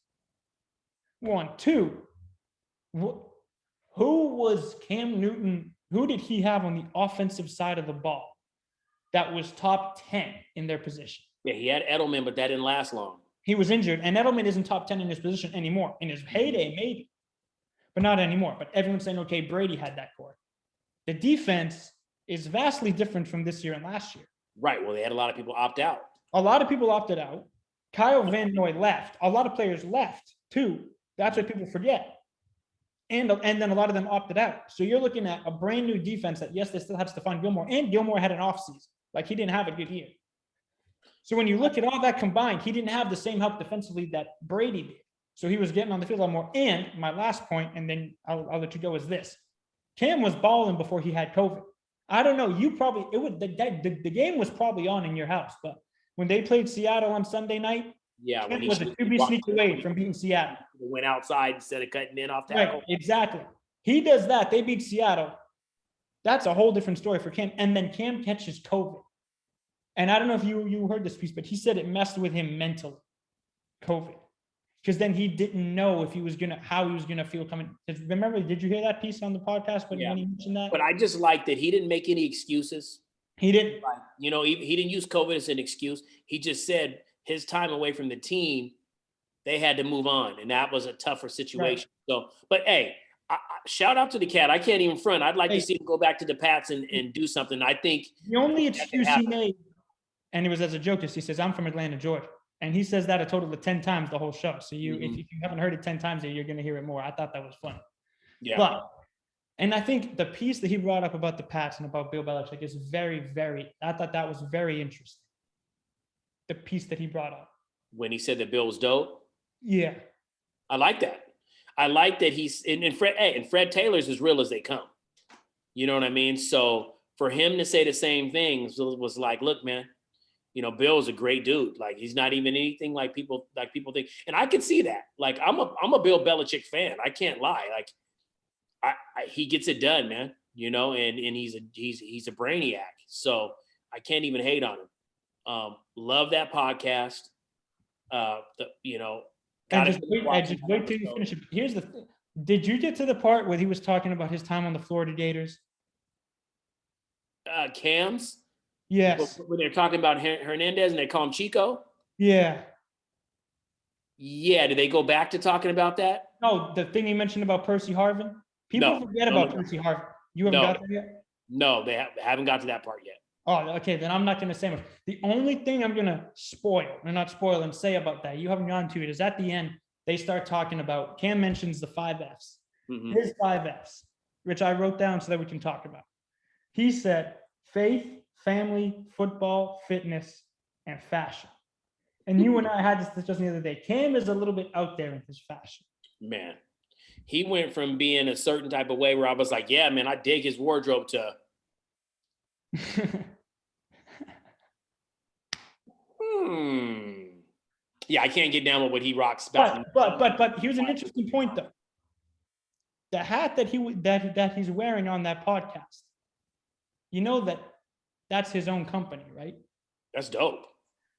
1, 2. Who was Cam Newton? Who did he have on the offensive side of the ball that was top 10 in their position? Yeah, he had Edelman, but that didn't last long. He was injured, and Edelman isn't top 10 in his position anymore. In his heyday, maybe, but not anymore. But everyone's saying, okay, Brady had that core. The defense is vastly different from this year and last year. Right. Well, they had a lot of people opt out. A lot of people opted out. Kyle Van Noy left. A lot of players left too. That's what people forget. And then a lot of them opted out. So you're looking at a brand new defense that, yes, they still had Stephon Gilmore, and Gilmore had an offseason. Like, he didn't have a good year. So when you look at all that combined, he didn't have the same help defensively that Brady did. So he was getting on the field a lot more. And my last point, and then I'll let you go, is this. Cam was balling before he had COVID. I don't know. The game was probably on in your house, but when they played Seattle on Sunday night, Yeah, Cam was a QB sneak away from beating Seattle. Went outside instead of cutting in off tackle. Right, exactly. He does that. They beat Seattle. That's a whole different story for Cam. And then Cam catches COVID. And I don't know if you heard this piece, but he said it messed with him mentally, COVID. Because then he didn't know if how he was gonna feel coming. Remember, did you hear that piece on the podcast when he mentioned that? But I just like that he didn't make any excuses. He didn't. He didn't use COVID as an excuse. He just said his time away from the team, they had to move on, and that was a tougher situation. Right. So, but hey, shout out to the cat. I can't even front. I'd like to see him go back to the Pats and do something. I think the only excuse he made, and it was as a joke, is he says, "I'm from Atlanta, Georgia." And he says that a total of 10 times the whole show. So if you haven't heard it 10 times, you're going to hear it more. I thought that was funny. Yeah. And I think the piece that he brought up about the Pats and about Bill Belichick is I thought that was very interesting. The piece that he brought up. When he said that Bill was dope? Yeah. I like that. I like that he's, and Fred Taylor's as real as they come. You know what I mean? So for him to say the same things was like, look, man, Bill's a great dude. Like, he's not even anything like people think. And I can see that. Like, I'm a Bill Belichick fan. I can't lie. Like, he gets it done, man. And he's a brainiac. So I can't even hate on him. Love that podcast. Just wait till you finish it. Here's the thing. Did you get to the part where he was talking about his time on the Florida Gators? Cam's? Yes. When they're talking about Hernandez and they call him Chico? Yeah. Yeah. Did they go back to talking about that? No, the thing you mentioned about Percy Harvin. People forget about Percy Harvin. You haven't got there yet? No, they haven't got to that part yet. Oh, okay. Then I'm not going to say much. The only thing I'm going to spoil and say about that, you haven't gone to it, is at the end, they start talking about, Cam mentions the 5 Fs. Mm-hmm. His 5 Fs, which I wrote down so that we can talk about. He said, faith, family, football, fitness, and fashion. And you and I had this discussion the other day. Cam is a little bit out there in his fashion. Man, he went from being a certain type of way where I was like, yeah, man, I dig his wardrobe, to yeah, I can't get down with what he rocks. But here's an interesting point, though. The hat that he's wearing on that podcast, that's his own company, right? That's dope.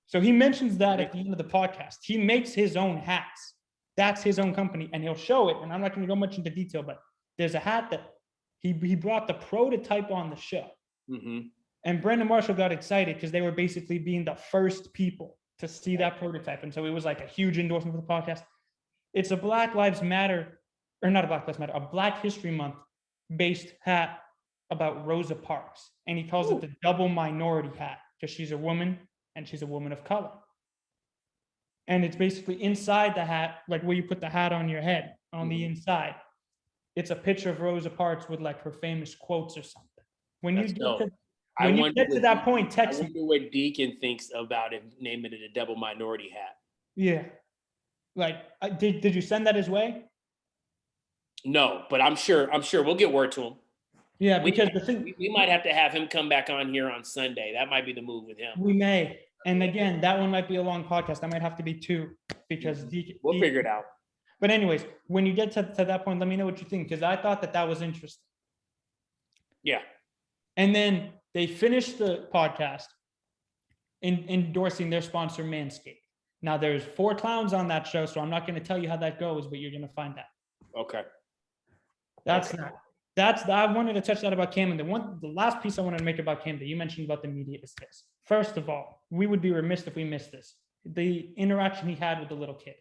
So he mentions that at the end of the podcast. He makes his own hats. That's his own company, and he'll show it. And I'm not going to go much into detail, but there's a hat that he brought the prototype on the show. Mm-hmm. And Brandon Marshall got excited because they were basically being the first people to see that prototype. And so it was like a huge endorsement for the podcast. It's a Black Lives Matter, or not a Black Lives Matter, a Black History Month based hat about Rosa Parks. And he calls it the double minority hat because she's a woman and she's a woman of color. And it's basically inside the hat, like where you put the hat on your head, on the inside. It's a picture of Rosa Parks with like her famous quotes or something. When you get to that point, text me. I wonder what Deacon thinks about it, naming it a double minority hat. Yeah. Like, did you send that his way? No, but I'm sure we'll get word to him. Yeah, because we might have to have him come back on here on Sunday. That might be the move with him. We may. And again, that one might be a long podcast. That might have to be 2 because we'll figure it out. But anyways, when you get to that point, let me know what you think, because I thought that was interesting. Yeah. And then they finished the podcast endorsing their sponsor, Manscaped. Now, there's 4 clowns on that show, so I'm not going to tell you how that goes, but you're going to find out. Okay. That's I wanted to touch that about Cam. And the last piece I wanted to make about Cam that you mentioned about the media is this. First of all, we would be remiss if we missed this. The interaction he had with the little kid.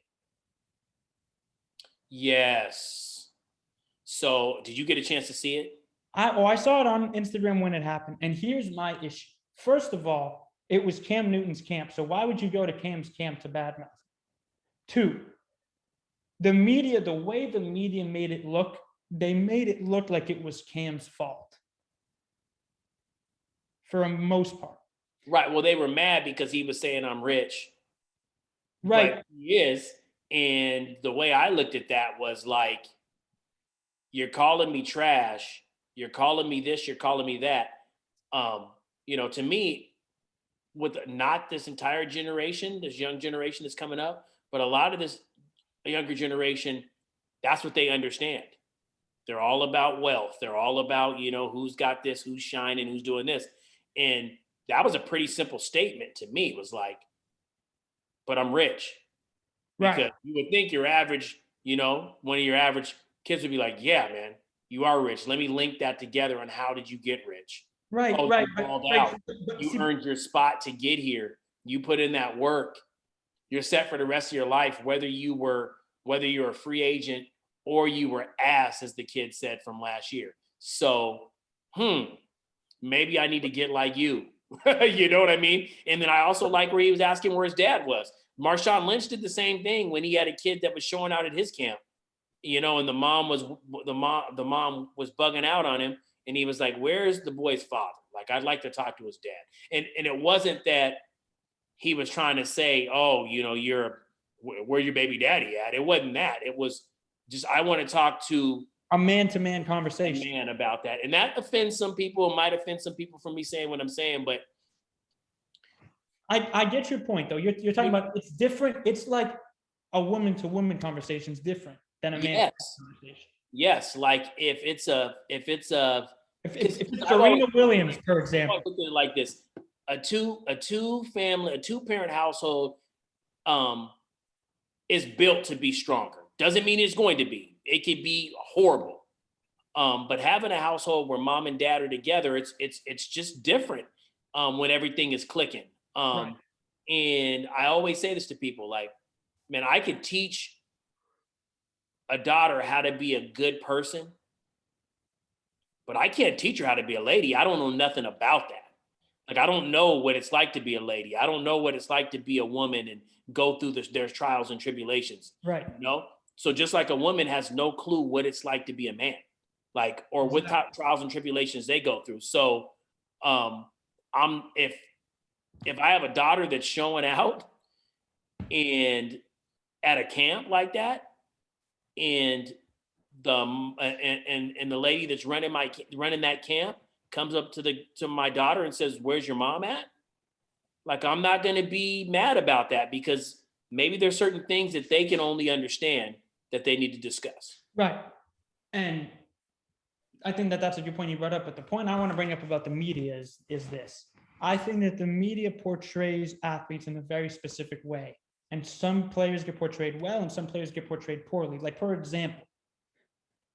Yes. So did you get a chance to see it? I saw it on Instagram when it happened. And here's my issue. First of all, it was Cam Newton's camp. So why would you go to Cam's camp to badmouth? 2, the media, the way the media made it look, they made it look like it was Cam's fault for the most part. Right. Well, they were mad because he was saying I'm rich. Right. But he is. And the way I looked at that was like, you're calling me trash. You're calling me this. You're calling me that. To me, with not this entire generation, this young generation that's coming up, but a lot of this younger generation, that's what they understand. They're all about wealth. They're all about, who's got this, who's shining, who's doing this. And that was a pretty simple statement to me. It was like, but I'm rich. Because Right. you would think your average, one of your average kids would be like, yeah, man, you are rich. Let me link that together on how did you get rich? Right. Oh, Right. you balled out. You earned your spot to get here. You put in that work. You're set for the rest of your life, whether you're a free agent or you were ass, as the kid said from last year. So, maybe I need to get like you. You know what I mean? And then I also like where he was asking where his dad was. Marshawn Lynch did the same thing when he had a kid that was showing out at his camp, and the mom was bugging out on him. And he was like, where's the boy's father? Like, I'd like to talk to his dad. And it wasn't that he was trying to say, oh, where your baby daddy at? It wasn't that. It was just, I want to talk to A man-to-man conversation. man about that. And that offends some people. It might offend some people from me saying what I'm saying, but I get your point, though. You're talking about it's different. It's like a woman-to-woman conversation is different than a man conversation. Yes, like if it's Serena Williams, for example. Look at it like this: a two-parent household is built to be stronger. Doesn't mean it's going to be. It could be horrible. But having a household where mom and dad are together, it's just different when everything is clicking. Right. And I always say this to people, like, man, I could teach a daughter how to be a good person, but I can't teach her how to be a lady. I don't know nothing about that. Like, I don't know what it's like to be a lady. I don't know what it's like to be a woman and go through their trials and tribulations. Right. So just like a woman has no clue what it's like to be a man, like, or what trials and tribulations they go through. So if I have a daughter that's showing out and at a camp like that, and the lady that's running that camp comes up to my daughter and says, where's your mom at? Like, I'm not going to be mad about that, because maybe there's certain things that they can only understand that they need to discuss. Right. And I think that's a good point you brought up. But the point I want to bring up about the media is this. I think that the media portrays athletes in a very specific way. And some players get portrayed well and some players get portrayed poorly. Like, for example,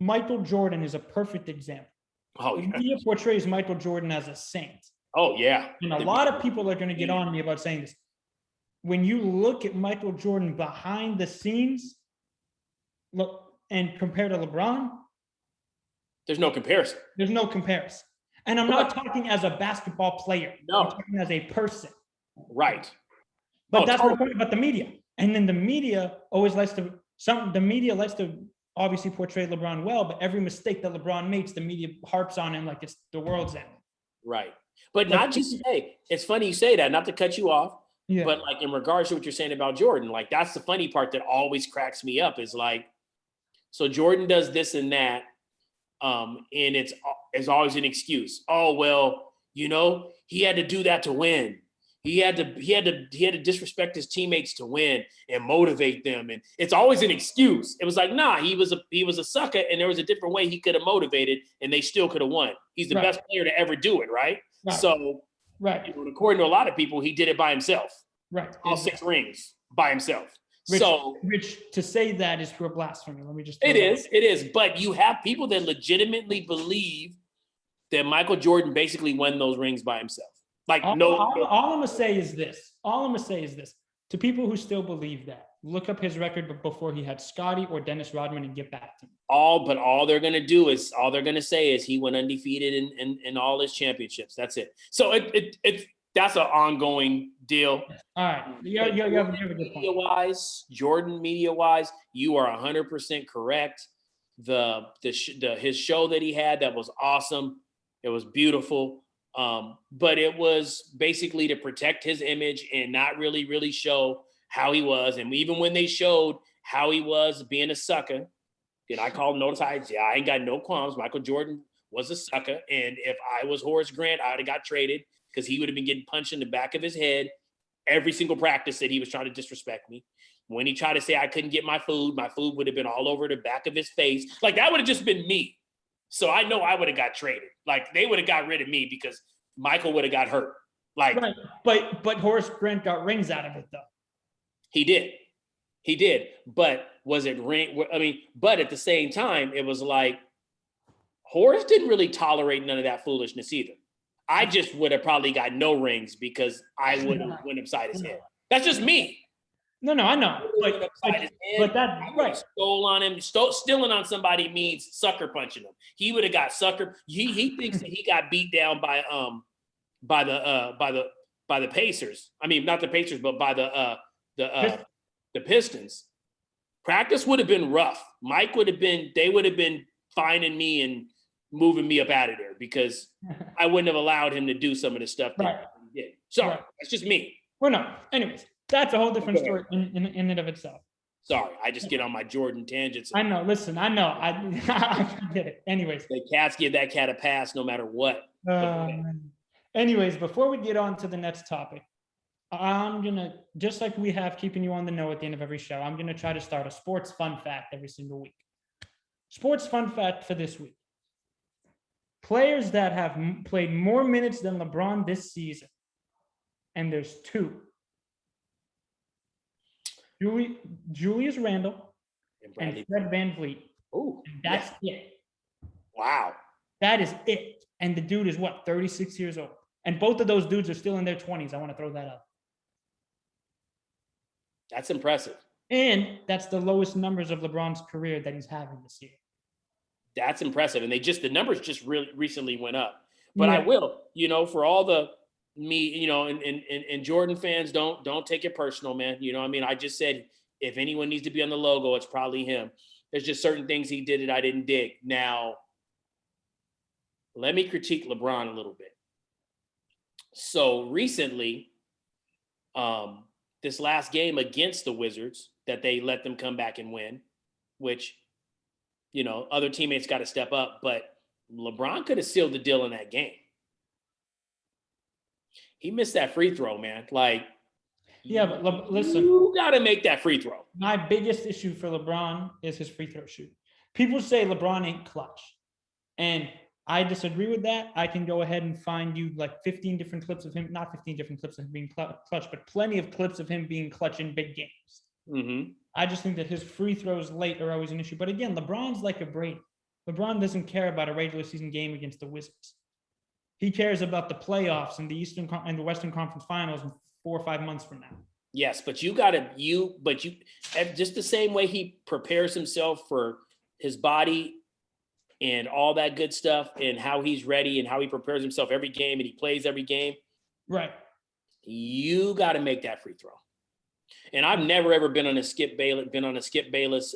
Michael Jordan is a perfect example. Oh, The yeah. media portrays Michael Jordan as a saint. Oh, yeah. And a lot of people are going to get on me about saying this. When you look at Michael Jordan behind the scenes, look, and compare to LeBron, There's no comparison. there's no comparison. And I'm not talking as a basketball player. No. I'm talking as a person. Right. But Oh, that's totally. my point about the media. And then the media always likes to obviously portray LeBron well, but every mistake that LeBron makes, the media harps on him like it's the world's end. Right. But not just, hey, it's funny you say that, not to cut you off, Yeah. but like in regards to what you're saying about Jordan, like that's the funny part that always cracks me up is like, so Jordan does this and that, and it's always an excuse. Oh, well, he had to do that to win. He had to disrespect his teammates to win and motivate them. And it's always an excuse. It was like, nah, he was a sucker, and there was a different way he could have motivated, and they still could have won. He's the best player to ever do it, right? So, according to a lot of people, he did it by himself. Right. All 6 rings by himself. Rich, to say that is pure blasphemy. Let me just. It is. But you have people that legitimately believe that Michael Jordan basically won those rings by himself. Like, all I'm gonna say is this. To people who still believe that, look up his record before he had Scotty or Dennis Rodman and get back to me. All they're gonna say is he went undefeated in all his championships. That's it. So that's an ongoing deal. All right. You have a good point. Jordan media wise, you are 100% correct. His show that he had, that was awesome. It was beautiful. But it was basically to protect his image and not really show how he was. And even when they showed how he was being a sucker, and I called notice, I ain't got no qualms. Michael Jordan was a sucker. And if I was Horace Grant, I would have got traded because he would have been getting punched in the back of his head every single practice that he was trying to disrespect me. When he tried to say I couldn't get my food would have been all over the back of his face. Like, that would have just been me. So I know I would have got traded. Like, they would have got rid of me because Michael would have got hurt. Like, right. But Horace Grant got rings out of it, though. He did. But was it ring? I mean, but at the same time, it was like Horace didn't really tolerate none of that foolishness either. I just would have probably got no rings because I would have went upside his head. That's just me. No, I know. But that right. Stole on him. Stealing on somebody means sucker punching him. He would have got sucker. He thinks that he got beat down by the Pacers. I mean, not the Pacers, but by the Pistons. Practice would have been rough. They would have been finding me and moving me up out of there because I wouldn't have allowed him to do some of the stuff that he did. Sorry, that's just me. Well, no. Anyways, that's a whole different story in and of itself. Sorry, I just get on my Jordan tangents. I know. Listen, I know. I get it. Anyways. The Cats give that cat a pass no matter what. Anyways, before we get on to the next topic, I'm going to, just like we have keeping you on the know at the end of every show, I'm going to try to start a sports fun fact every single week. Sports fun fact for this week. Players that have played more minutes than LeBron this season, and there's 2. Julius Randle and Fred VanVleet. Oh, that's it. Wow. That is it. And the dude is 36 years old. And both of those dudes are still in their 20s. I want to throw that up. That's impressive. And that's the lowest numbers of LeBron's career that he's having this year. That's impressive. And the numbers just really recently went up. But I will, for all the and Jordan fans, don't take it personal, man. I mean, I just said, if anyone needs to be on the logo, it's probably him. There's just certain things he did that I didn't dig. Now, let me critique LeBron a little bit. So recently, this last game against the Wizards that they let them come back and win, which, other teammates got to step up, but LeBron could have sealed the deal in that game. He missed that free throw, man. Like, but listen, you got to make that free throw. My biggest issue for LeBron is his free throw shoot. People say LeBron ain't clutch, and I disagree with that. I can go ahead and find you like 15 different clips of him, not 15 different clips of him being clutch, but plenty of clips of him being clutch in big games. Mm-hmm. I just think that his free throws late are always an issue. But again, LeBron's like a Brady. LeBron doesn't care about a regular season game against the Wizards. He cares about the playoffs and the the Western Conference Finals in 4 or 5 months from now. Yes, but you just the same way he prepares himself for his body and all that good stuff and how he's ready and how he prepares himself every game and he plays every game. Right. You got to make that free throw. And I've never, ever been on a Skip Bayless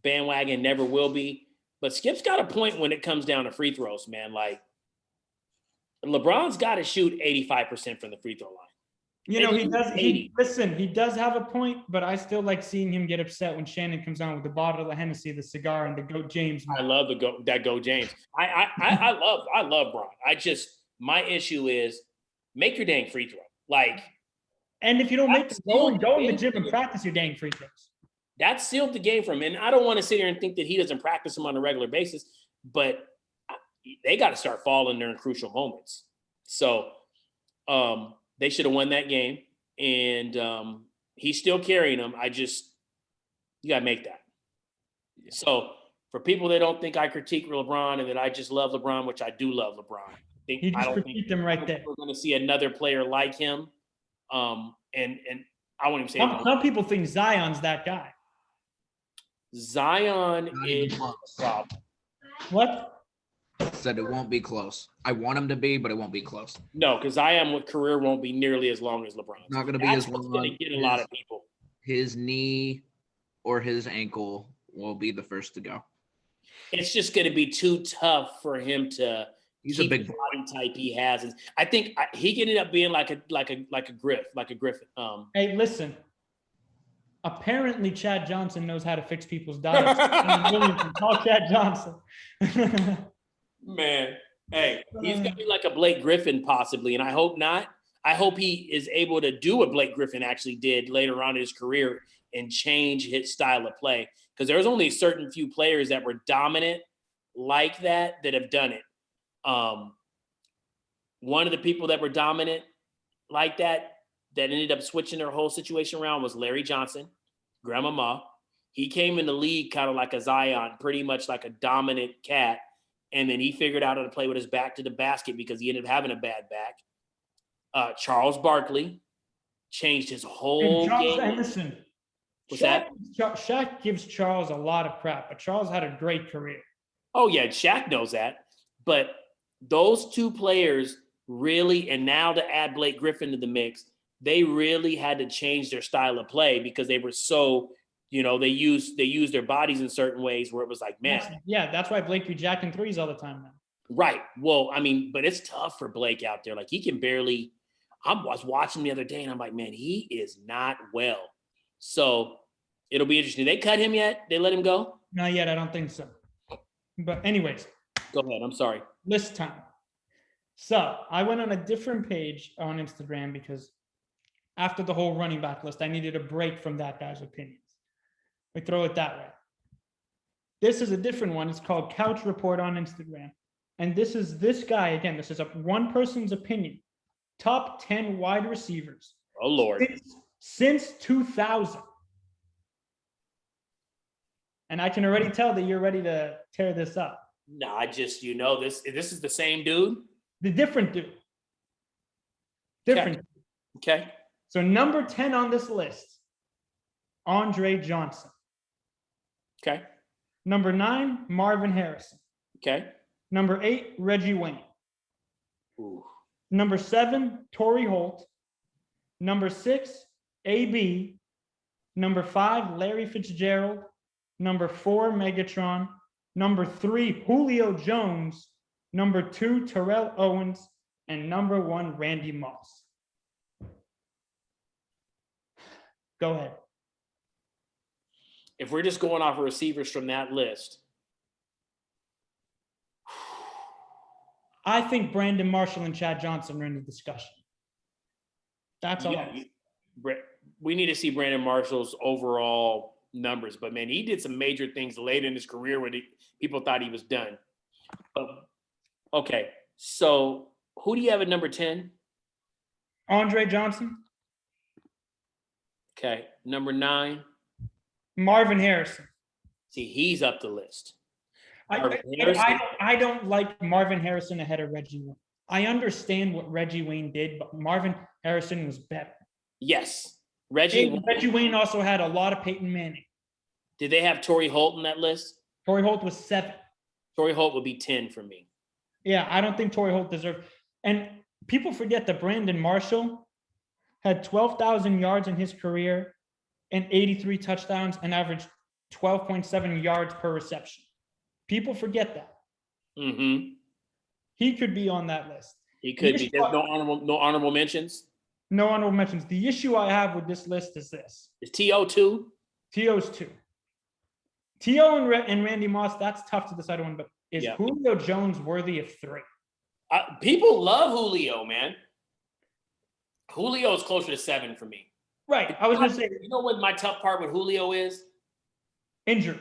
bandwagon, never will be. But Skip's got a point when it comes down to free throws, man. Like, LeBron's got to shoot 85% from the free throw line. He does have a point, but I still like seeing him get upset when Shannon comes on with the bottle of Hennessy, the cigar, and the Goat James. I love that Goat James. I love Bron. My issue is make your dang free throw. Like, And if you don't make the That's goal and still go in the the gym game. and practice your dang free throws. that sealed the game for him. And I don't want to sit here and think that he doesn't practice them on a regular basis, but they got to start falling during crucial moments. So they should have won that game. And he's still carrying them. You got to make that. Yeah. So for people that don't think I critique LeBron and that I just love LeBron, which I do love LeBron, He just critiqued them right there. we're going to see another player like him. And I won't even say Some people think Zion's that guy. Zion Not even is a close. problem. What? Said it won't be close. I want him to be, but it won't be close. No, because Zion career won't be nearly as long as LeBron's. Not going to be That's as what's long. going to get a lot of people. His knee or his ankle will be the first to go. It's just going to be too tough for him to He's a keep big the boy. body type he has. And I think he could end up being like a Griffin. Hey, listen. Apparently, Chad Johnson knows how to fix people's diets. Call Chad Johnson. Man, hey, he's going to be like a Blake Griffin possibly, and I hope not. I hope he is able to do what Blake Griffin actually did later on in his career and change his style of play. Because there's only a certain few players that were dominant like that have done it. One of the people that were dominant like that ended up switching their whole situation around was Larry Johnson, Grandmama. He came in the league kind of like a Zion, pretty much like a dominant cat. And then he figured out how to play with his back to the basket because he ended up having a bad back. Charles Barkley changed his whole game. And listen, What's that? Shaq gives Charles a lot of crap, but Charles had a great career. Oh, yeah, Shaq knows that. But those two players really, and now to add Blake Griffin to the mix, they really had to change their style of play because they were so, they used their bodies in certain ways where it was like, man. That's why Blake be jacking threes all the time now. Right. Well, I mean, but it's tough for Blake out there. Like he can barely, I was watching the other day and I'm like, man, he is not well. So it'll be interesting. They cut him yet? They let him go? Not yet. I don't think so. But anyways. Go ahead. I'm sorry. List time. So I went on a different page on Instagram because after the whole running back list, I needed a break from that guy's opinions. We throw it that way. This is a different one. It's called Couch Report on Instagram. And this is this guy, again, this is one person's opinion. Top 10 wide receivers. Oh, Lord. Since 2000. And I can already tell that you're ready to tear this up. No, this is the same dude? The different dude. Different. Okay. So number 10 on this list, Andre Johnson. Okay. Number 9, Marvin Harrison. Okay. Number 8, Reggie Wayne. Ooh. Number 7, Tori Holt. Number 6, AB. Number 5, Larry Fitzgerald. Number 4, Megatron. Number 3, Julio Jones. Number 2, Terrell Owens. And number 1, Randy Moss. Go ahead. If we're just going off of receivers from that list. I think Brandon Marshall and Chad Johnson are in the discussion. That's all. We need to see Brandon Marshall's overall numbers, but man, he did some major things late in his career when people thought he was done. Okay, so who do you have at number 10? Andre Johnson. Okay, number 9. Marvin Harrison. See, he's up the list. I don't like Marvin Harrison ahead of Reggie Wayne. I understand what Reggie Wayne did, but Marvin Harrison was better. Yes. Reggie Wayne also had a lot of Peyton Manning. Did they have Tori Holt in that list? Tori Holt was 7. Tori Holt would be 10 for me. Yeah, I don't think Tori Holt deserved. And people forget that Brandon Marshall had 12,000 yards in his career and 83 touchdowns and averaged 12.7 yards per reception. People forget that. Mm-hmm. He could be on that list. He could be. There's no honorable mentions? No honorable mentions. The issue I have with this list is this. Is T.O. 2? T.O.'s 2. T.O. and Randy Moss, that's tough to decide on, but is Julio Jones worthy of 3? People love Julio, man. Julio is closer to 7 for me. Right. I was going to say You know what my tough part with Julio is? injured.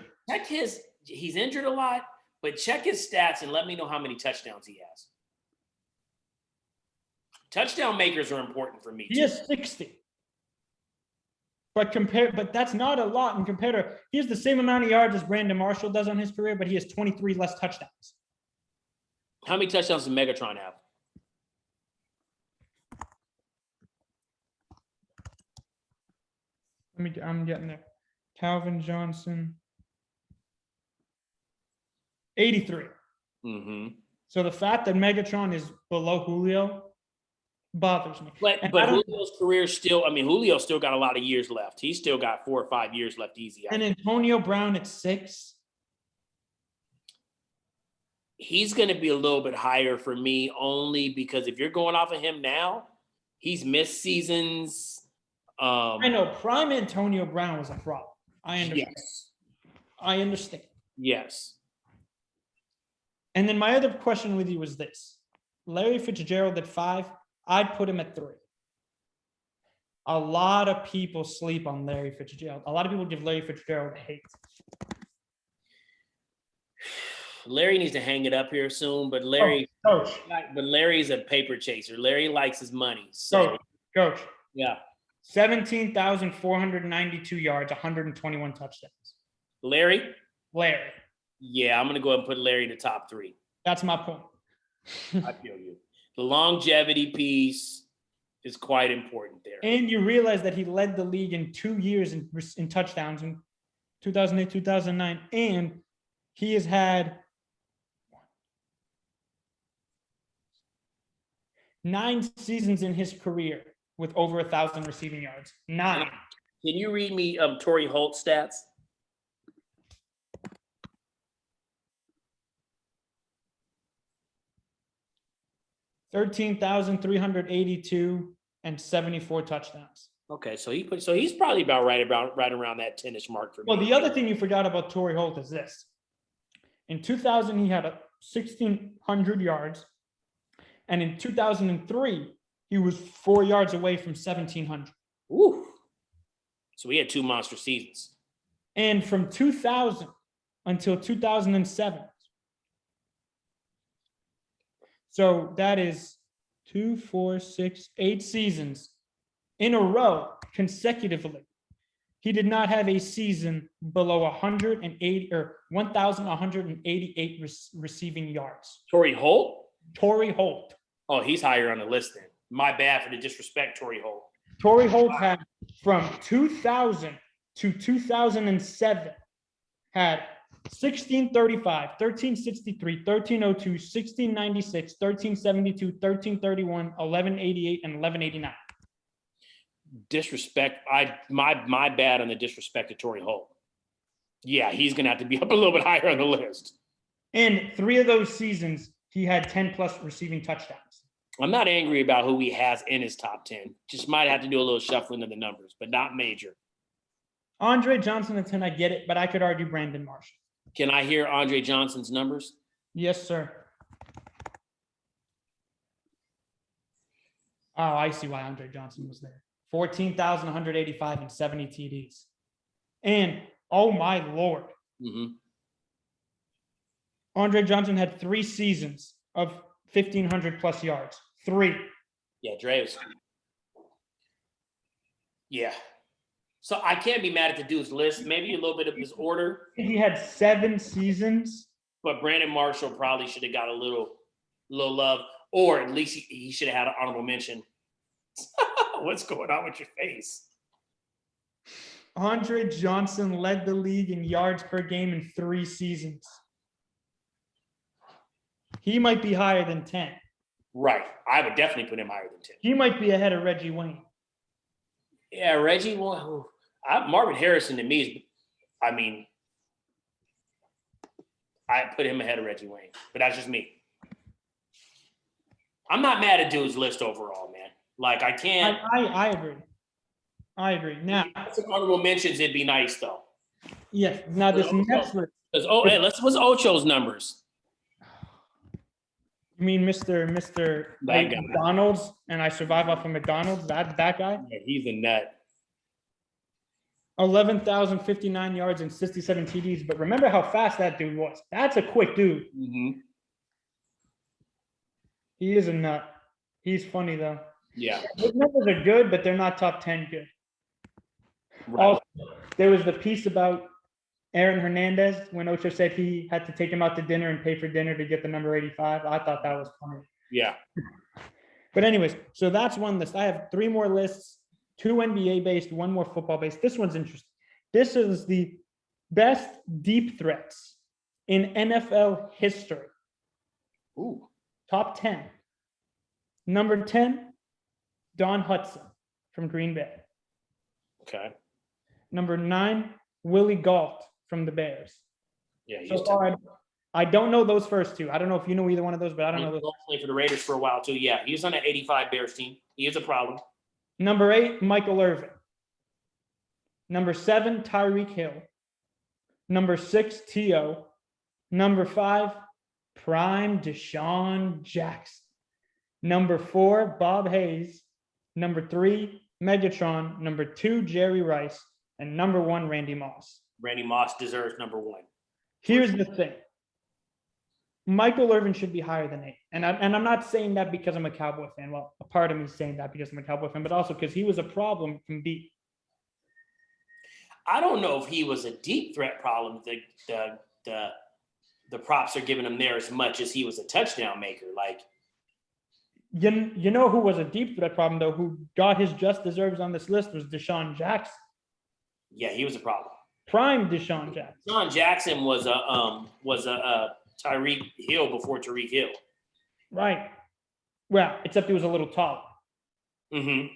He's injured a lot, but check his stats and let me know how many touchdowns he has. Touchdown makers are important for me. He has 60. But that's not a lot in compared to, he has the same amount of yards as Brandon Marshall does on his career, but he has 23 less touchdowns. How many touchdowns does Megatron have? I'm getting there. Calvin Johnson. 83. Mm-hmm. So the fact that Megatron is below Julio bothers me. But Julio's career Julio still got a lot of years left. He's still got 4 or 5 years left easy. And Antonio Brown at 6. He's going to be a little bit higher for me only because if you're going off of him now, he's missed seasons. I know prime Antonio Brown was a problem. I understand. Yes. I understand. Yes. And then my other question with you was this. Larry Fitzgerald at 5, I'd put him at 3. A lot of people sleep on Larry Fitzgerald. A lot of people give Larry Fitzgerald hate. Larry needs to hang it up here soon, but Larry's a paper chaser. Larry likes his money. So Coach. Yeah. 17,492 yards, 121 touchdowns. Larry? Yeah, I'm going to go ahead and put Larry in the top 3. That's my point. I feel you. The longevity piece is quite important there. And you realize that he led the league in 2 years in touchdowns in 2008, 2009. And he has had 9 seasons in his career with over 1,000 receiving yards. 9. Can you read me Tori Holt stats? $13,382 and 74 touchdowns. Okay, so he's probably about right around that 10-ish mark for me. Well, the other thing you forgot about Tori Holt is this. In 2000, he had 1,600 yards. And in 2003, he was 4 yards away from 1,700. Ooh. So we had 2 monster seasons. And from 2000 until 2007. So that is 2, 4, 6, 8 seasons in a row consecutively. He did not have a season below 180 or 1,188 receiving yards. Tori Holt? Tori Holt. Oh, he's higher on the list then. My bad for the disrespect, Tori Holt. Tori Holt had from 2000 to 2007 had 1635, 1363, 1302, 1696, 1372, 1331, 1188, and 1189. Disrespect. My bad on the disrespect to Tori Holt. Yeah, he's gonna have to be up a little bit higher on the list. And 3 of those seasons, he had 10 plus receiving touchdowns. I'm not angry about who he has in his top 10. Just might have to do a little shuffling of the numbers, but not major. Andre Johnson at 10, I get it, but I could argue Brandon Marshall. Can I hear Andre Johnson's numbers? Yes, sir. Oh, I see why Andre Johnson was there. 14,185 and 70 TDs. And, oh my Lord. Mm-hmm. Andre Johnson had 3 seasons of 1,500 plus yards. 3. Yeah, Dre was. Yeah. So I can't be mad at the dude's list. Maybe a little bit of his order. He had 7 seasons. But Brandon Marshall probably should have got a little love. Or at least he should have had an honorable mention. What's going on with your face? Andre Johnson led the league in yards per game in 3 seasons. He might be higher than 10. Right. I would definitely put him higher than 10. He might be ahead of Reggie Wayne. Yeah, Reggie. Well, Marvin Harrison to me is, I put him ahead of Reggie Wayne, but that's just me. I'm not mad at dude's list overall, man. Like I can't. I agree. I agree. Now, some honorable mentions. It'd be nice though. Yes. Now this next list. What's Ocho's numbers? You mean Mr. That guy. McDonald's, and I survive off of McDonald's? That guy? Yeah, he's a nut. 11,059 yards and 67 TDs. But remember how fast that dude was. That's a quick dude. Mm-hmm. He is a nut. He's funny though. Yeah. His numbers are good, but they're not top 10 good. Right. Also, there was the piece about Aaron Hernandez when Ocho said he had to take him out to dinner and pay for dinner to get the number 85. I thought that was funny. Yeah. But anyways, so that's one list. I have 3 more lists, 2 NBA based, 1 more football based. This one's interesting. This is the best deep threats in NFL history. Ooh. Top 10. Number 10, Don Hudson from Green Bay. Okay. Number 9, Willie Gault from the Bears. Yeah. He's So far, I don't know those first 2. I don't know if you know either one of those, but I don't know those. played for the Raiders for a while too. Yeah, he was on the '85 Bears team. He is a problem. Number 8, Michael Irvin. Number 7, Tyreek Hill. Number 6, T.O. Number 5, prime Desean Jackson. Number 4, Bob Hayes. Number 3, Megatron. Number 2, Jerry Rice. And number 1, Randy Moss. Randy Moss deserves number 1. Here's the thing. Michael Irvin should be higher than 8. And I'm not saying that because I'm a Cowboy fan. Well, a part of me is saying that because I'm a Cowboy fan, but also because he was a problem from deep. I don't know if he was a deep threat problem. The props are giving him there as much as he was a touchdown maker. Like, You know who was a deep threat problem, though, who got his just deserves on this list was Desean Jackson. yeah, he was a problem. Prime Desean Jackson. Desean Jackson was a Tyreek Hill before Tyreek Hill. Right. Well, except he was a little taller. Mm-hmm.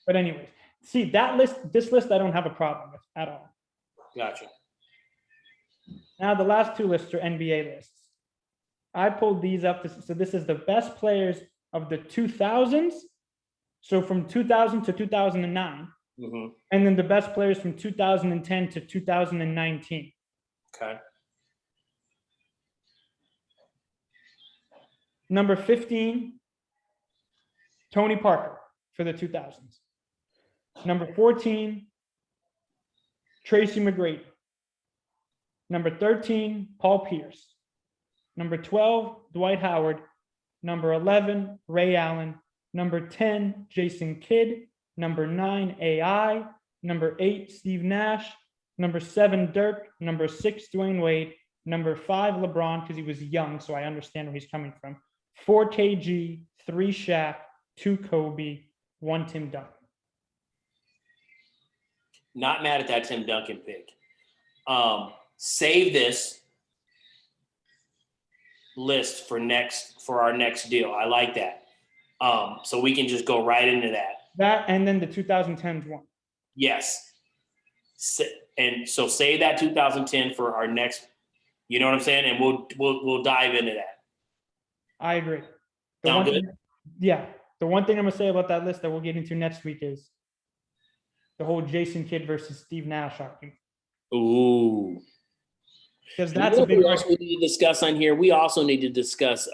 But anyways, see, this list I don't have a problem with at all. Gotcha. Now, the last 2 lists are NBA lists. I pulled these up. So this is the best players of the 2000s. So from 2000 to 2009. Mm-hmm. And then the best players from 2010 to 2019. Okay. Number 15, Tony Parker for the 2000s. Number 14, Tracy McGrady. Number 13, Paul Pierce. Number 12, Dwight Howard. Number 11, Ray Allen. Number 10, Jason Kidd. Number 9, AI. Number 8, Steve Nash. Number 7, Dirk. Number 6, Dwayne Wade. Number 5, LeBron, because he was young, so I understand where he's coming from. 4, KG. 3, Shaq. 2, Kobe. 1, Tim Duncan. Not mad at that Tim Duncan pick. Save this list for our next deal. I like that. So we can just go right into that. That and then the 2010s one. Yes. And so save that 2010 for our next. You know what I'm saying? And we'll dive into that. I agree. Sound good? Yeah. The one thing I'm gonna say about that list that we'll get into next week is the whole Jason Kidd versus Steve Nash argument. Ooh. Because that's a big else we need to discuss on here. We also need to discuss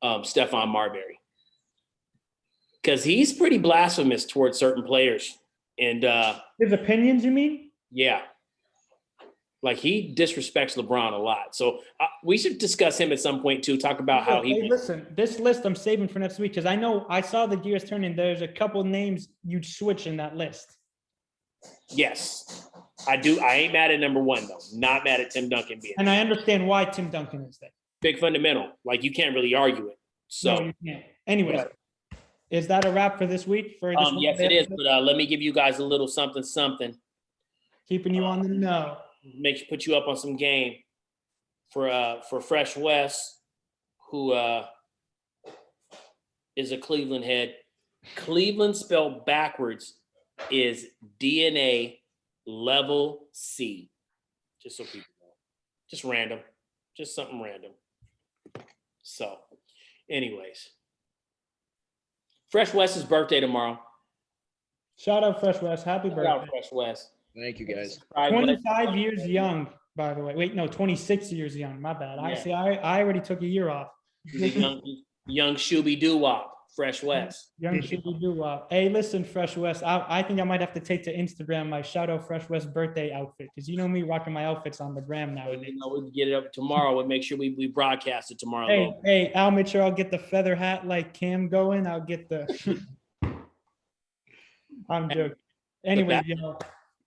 Stephon Marbury. Because he's pretty blasphemous towards certain players. And his opinions, you mean? Yeah. Like he disrespects LeBron a lot. So we should discuss him at some point too. Talk about how he. Hey, listen, this list I'm saving for next week because I saw the gears turning. There's a couple names you'd switch in that list. Yes, I do. I ain't mad at number 1 though. Not mad at Tim Duncan being. And I understand why Tim Duncan is there. Big fundamental. Like you can't really argue it. So No, you can't. Anyways, is that a wrap for this week? For this yes, it is. But let me give you guys a little something. Keeping you on the know. Put you up on some game for Fresh West, who is a Cleveland head. Cleveland spelled backwards is DNA level C. Just so people know. Just random. Just something random. So, anyways. Fresh West's birthday tomorrow. Shout out Fresh West. Happy Shout out birthday. Fresh West. Thank you, guys. 25 years young, by the way. Wait, no, 26 years young. My bad. Yeah. I already took a year off. He's a young Shooby Doo Wop, Fresh West. Young Shooby Doo. Hey, listen, Fresh West. I think I might have to take to Instagram my shout out Fresh West birthday outfit because you know me rocking my outfits on the gram nowadays. You know, we'll get it up tomorrow. We'll make sure we broadcast it tomorrow. Hey, I'll make sure I'll get the feather hat like Cam going. I'll get the. I'm joking. Anyway,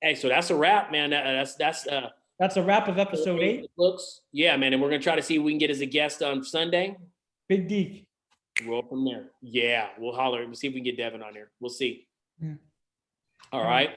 Hey, so that's a wrap, man. That's a wrap of episode 8. Looks, yeah, man, and we're gonna try to see if we can get as a guest on Sunday. Big Deke. Roll from there. Yeah, we'll holler. We'll see if we can get Devin on there. We'll see. Yeah. All right.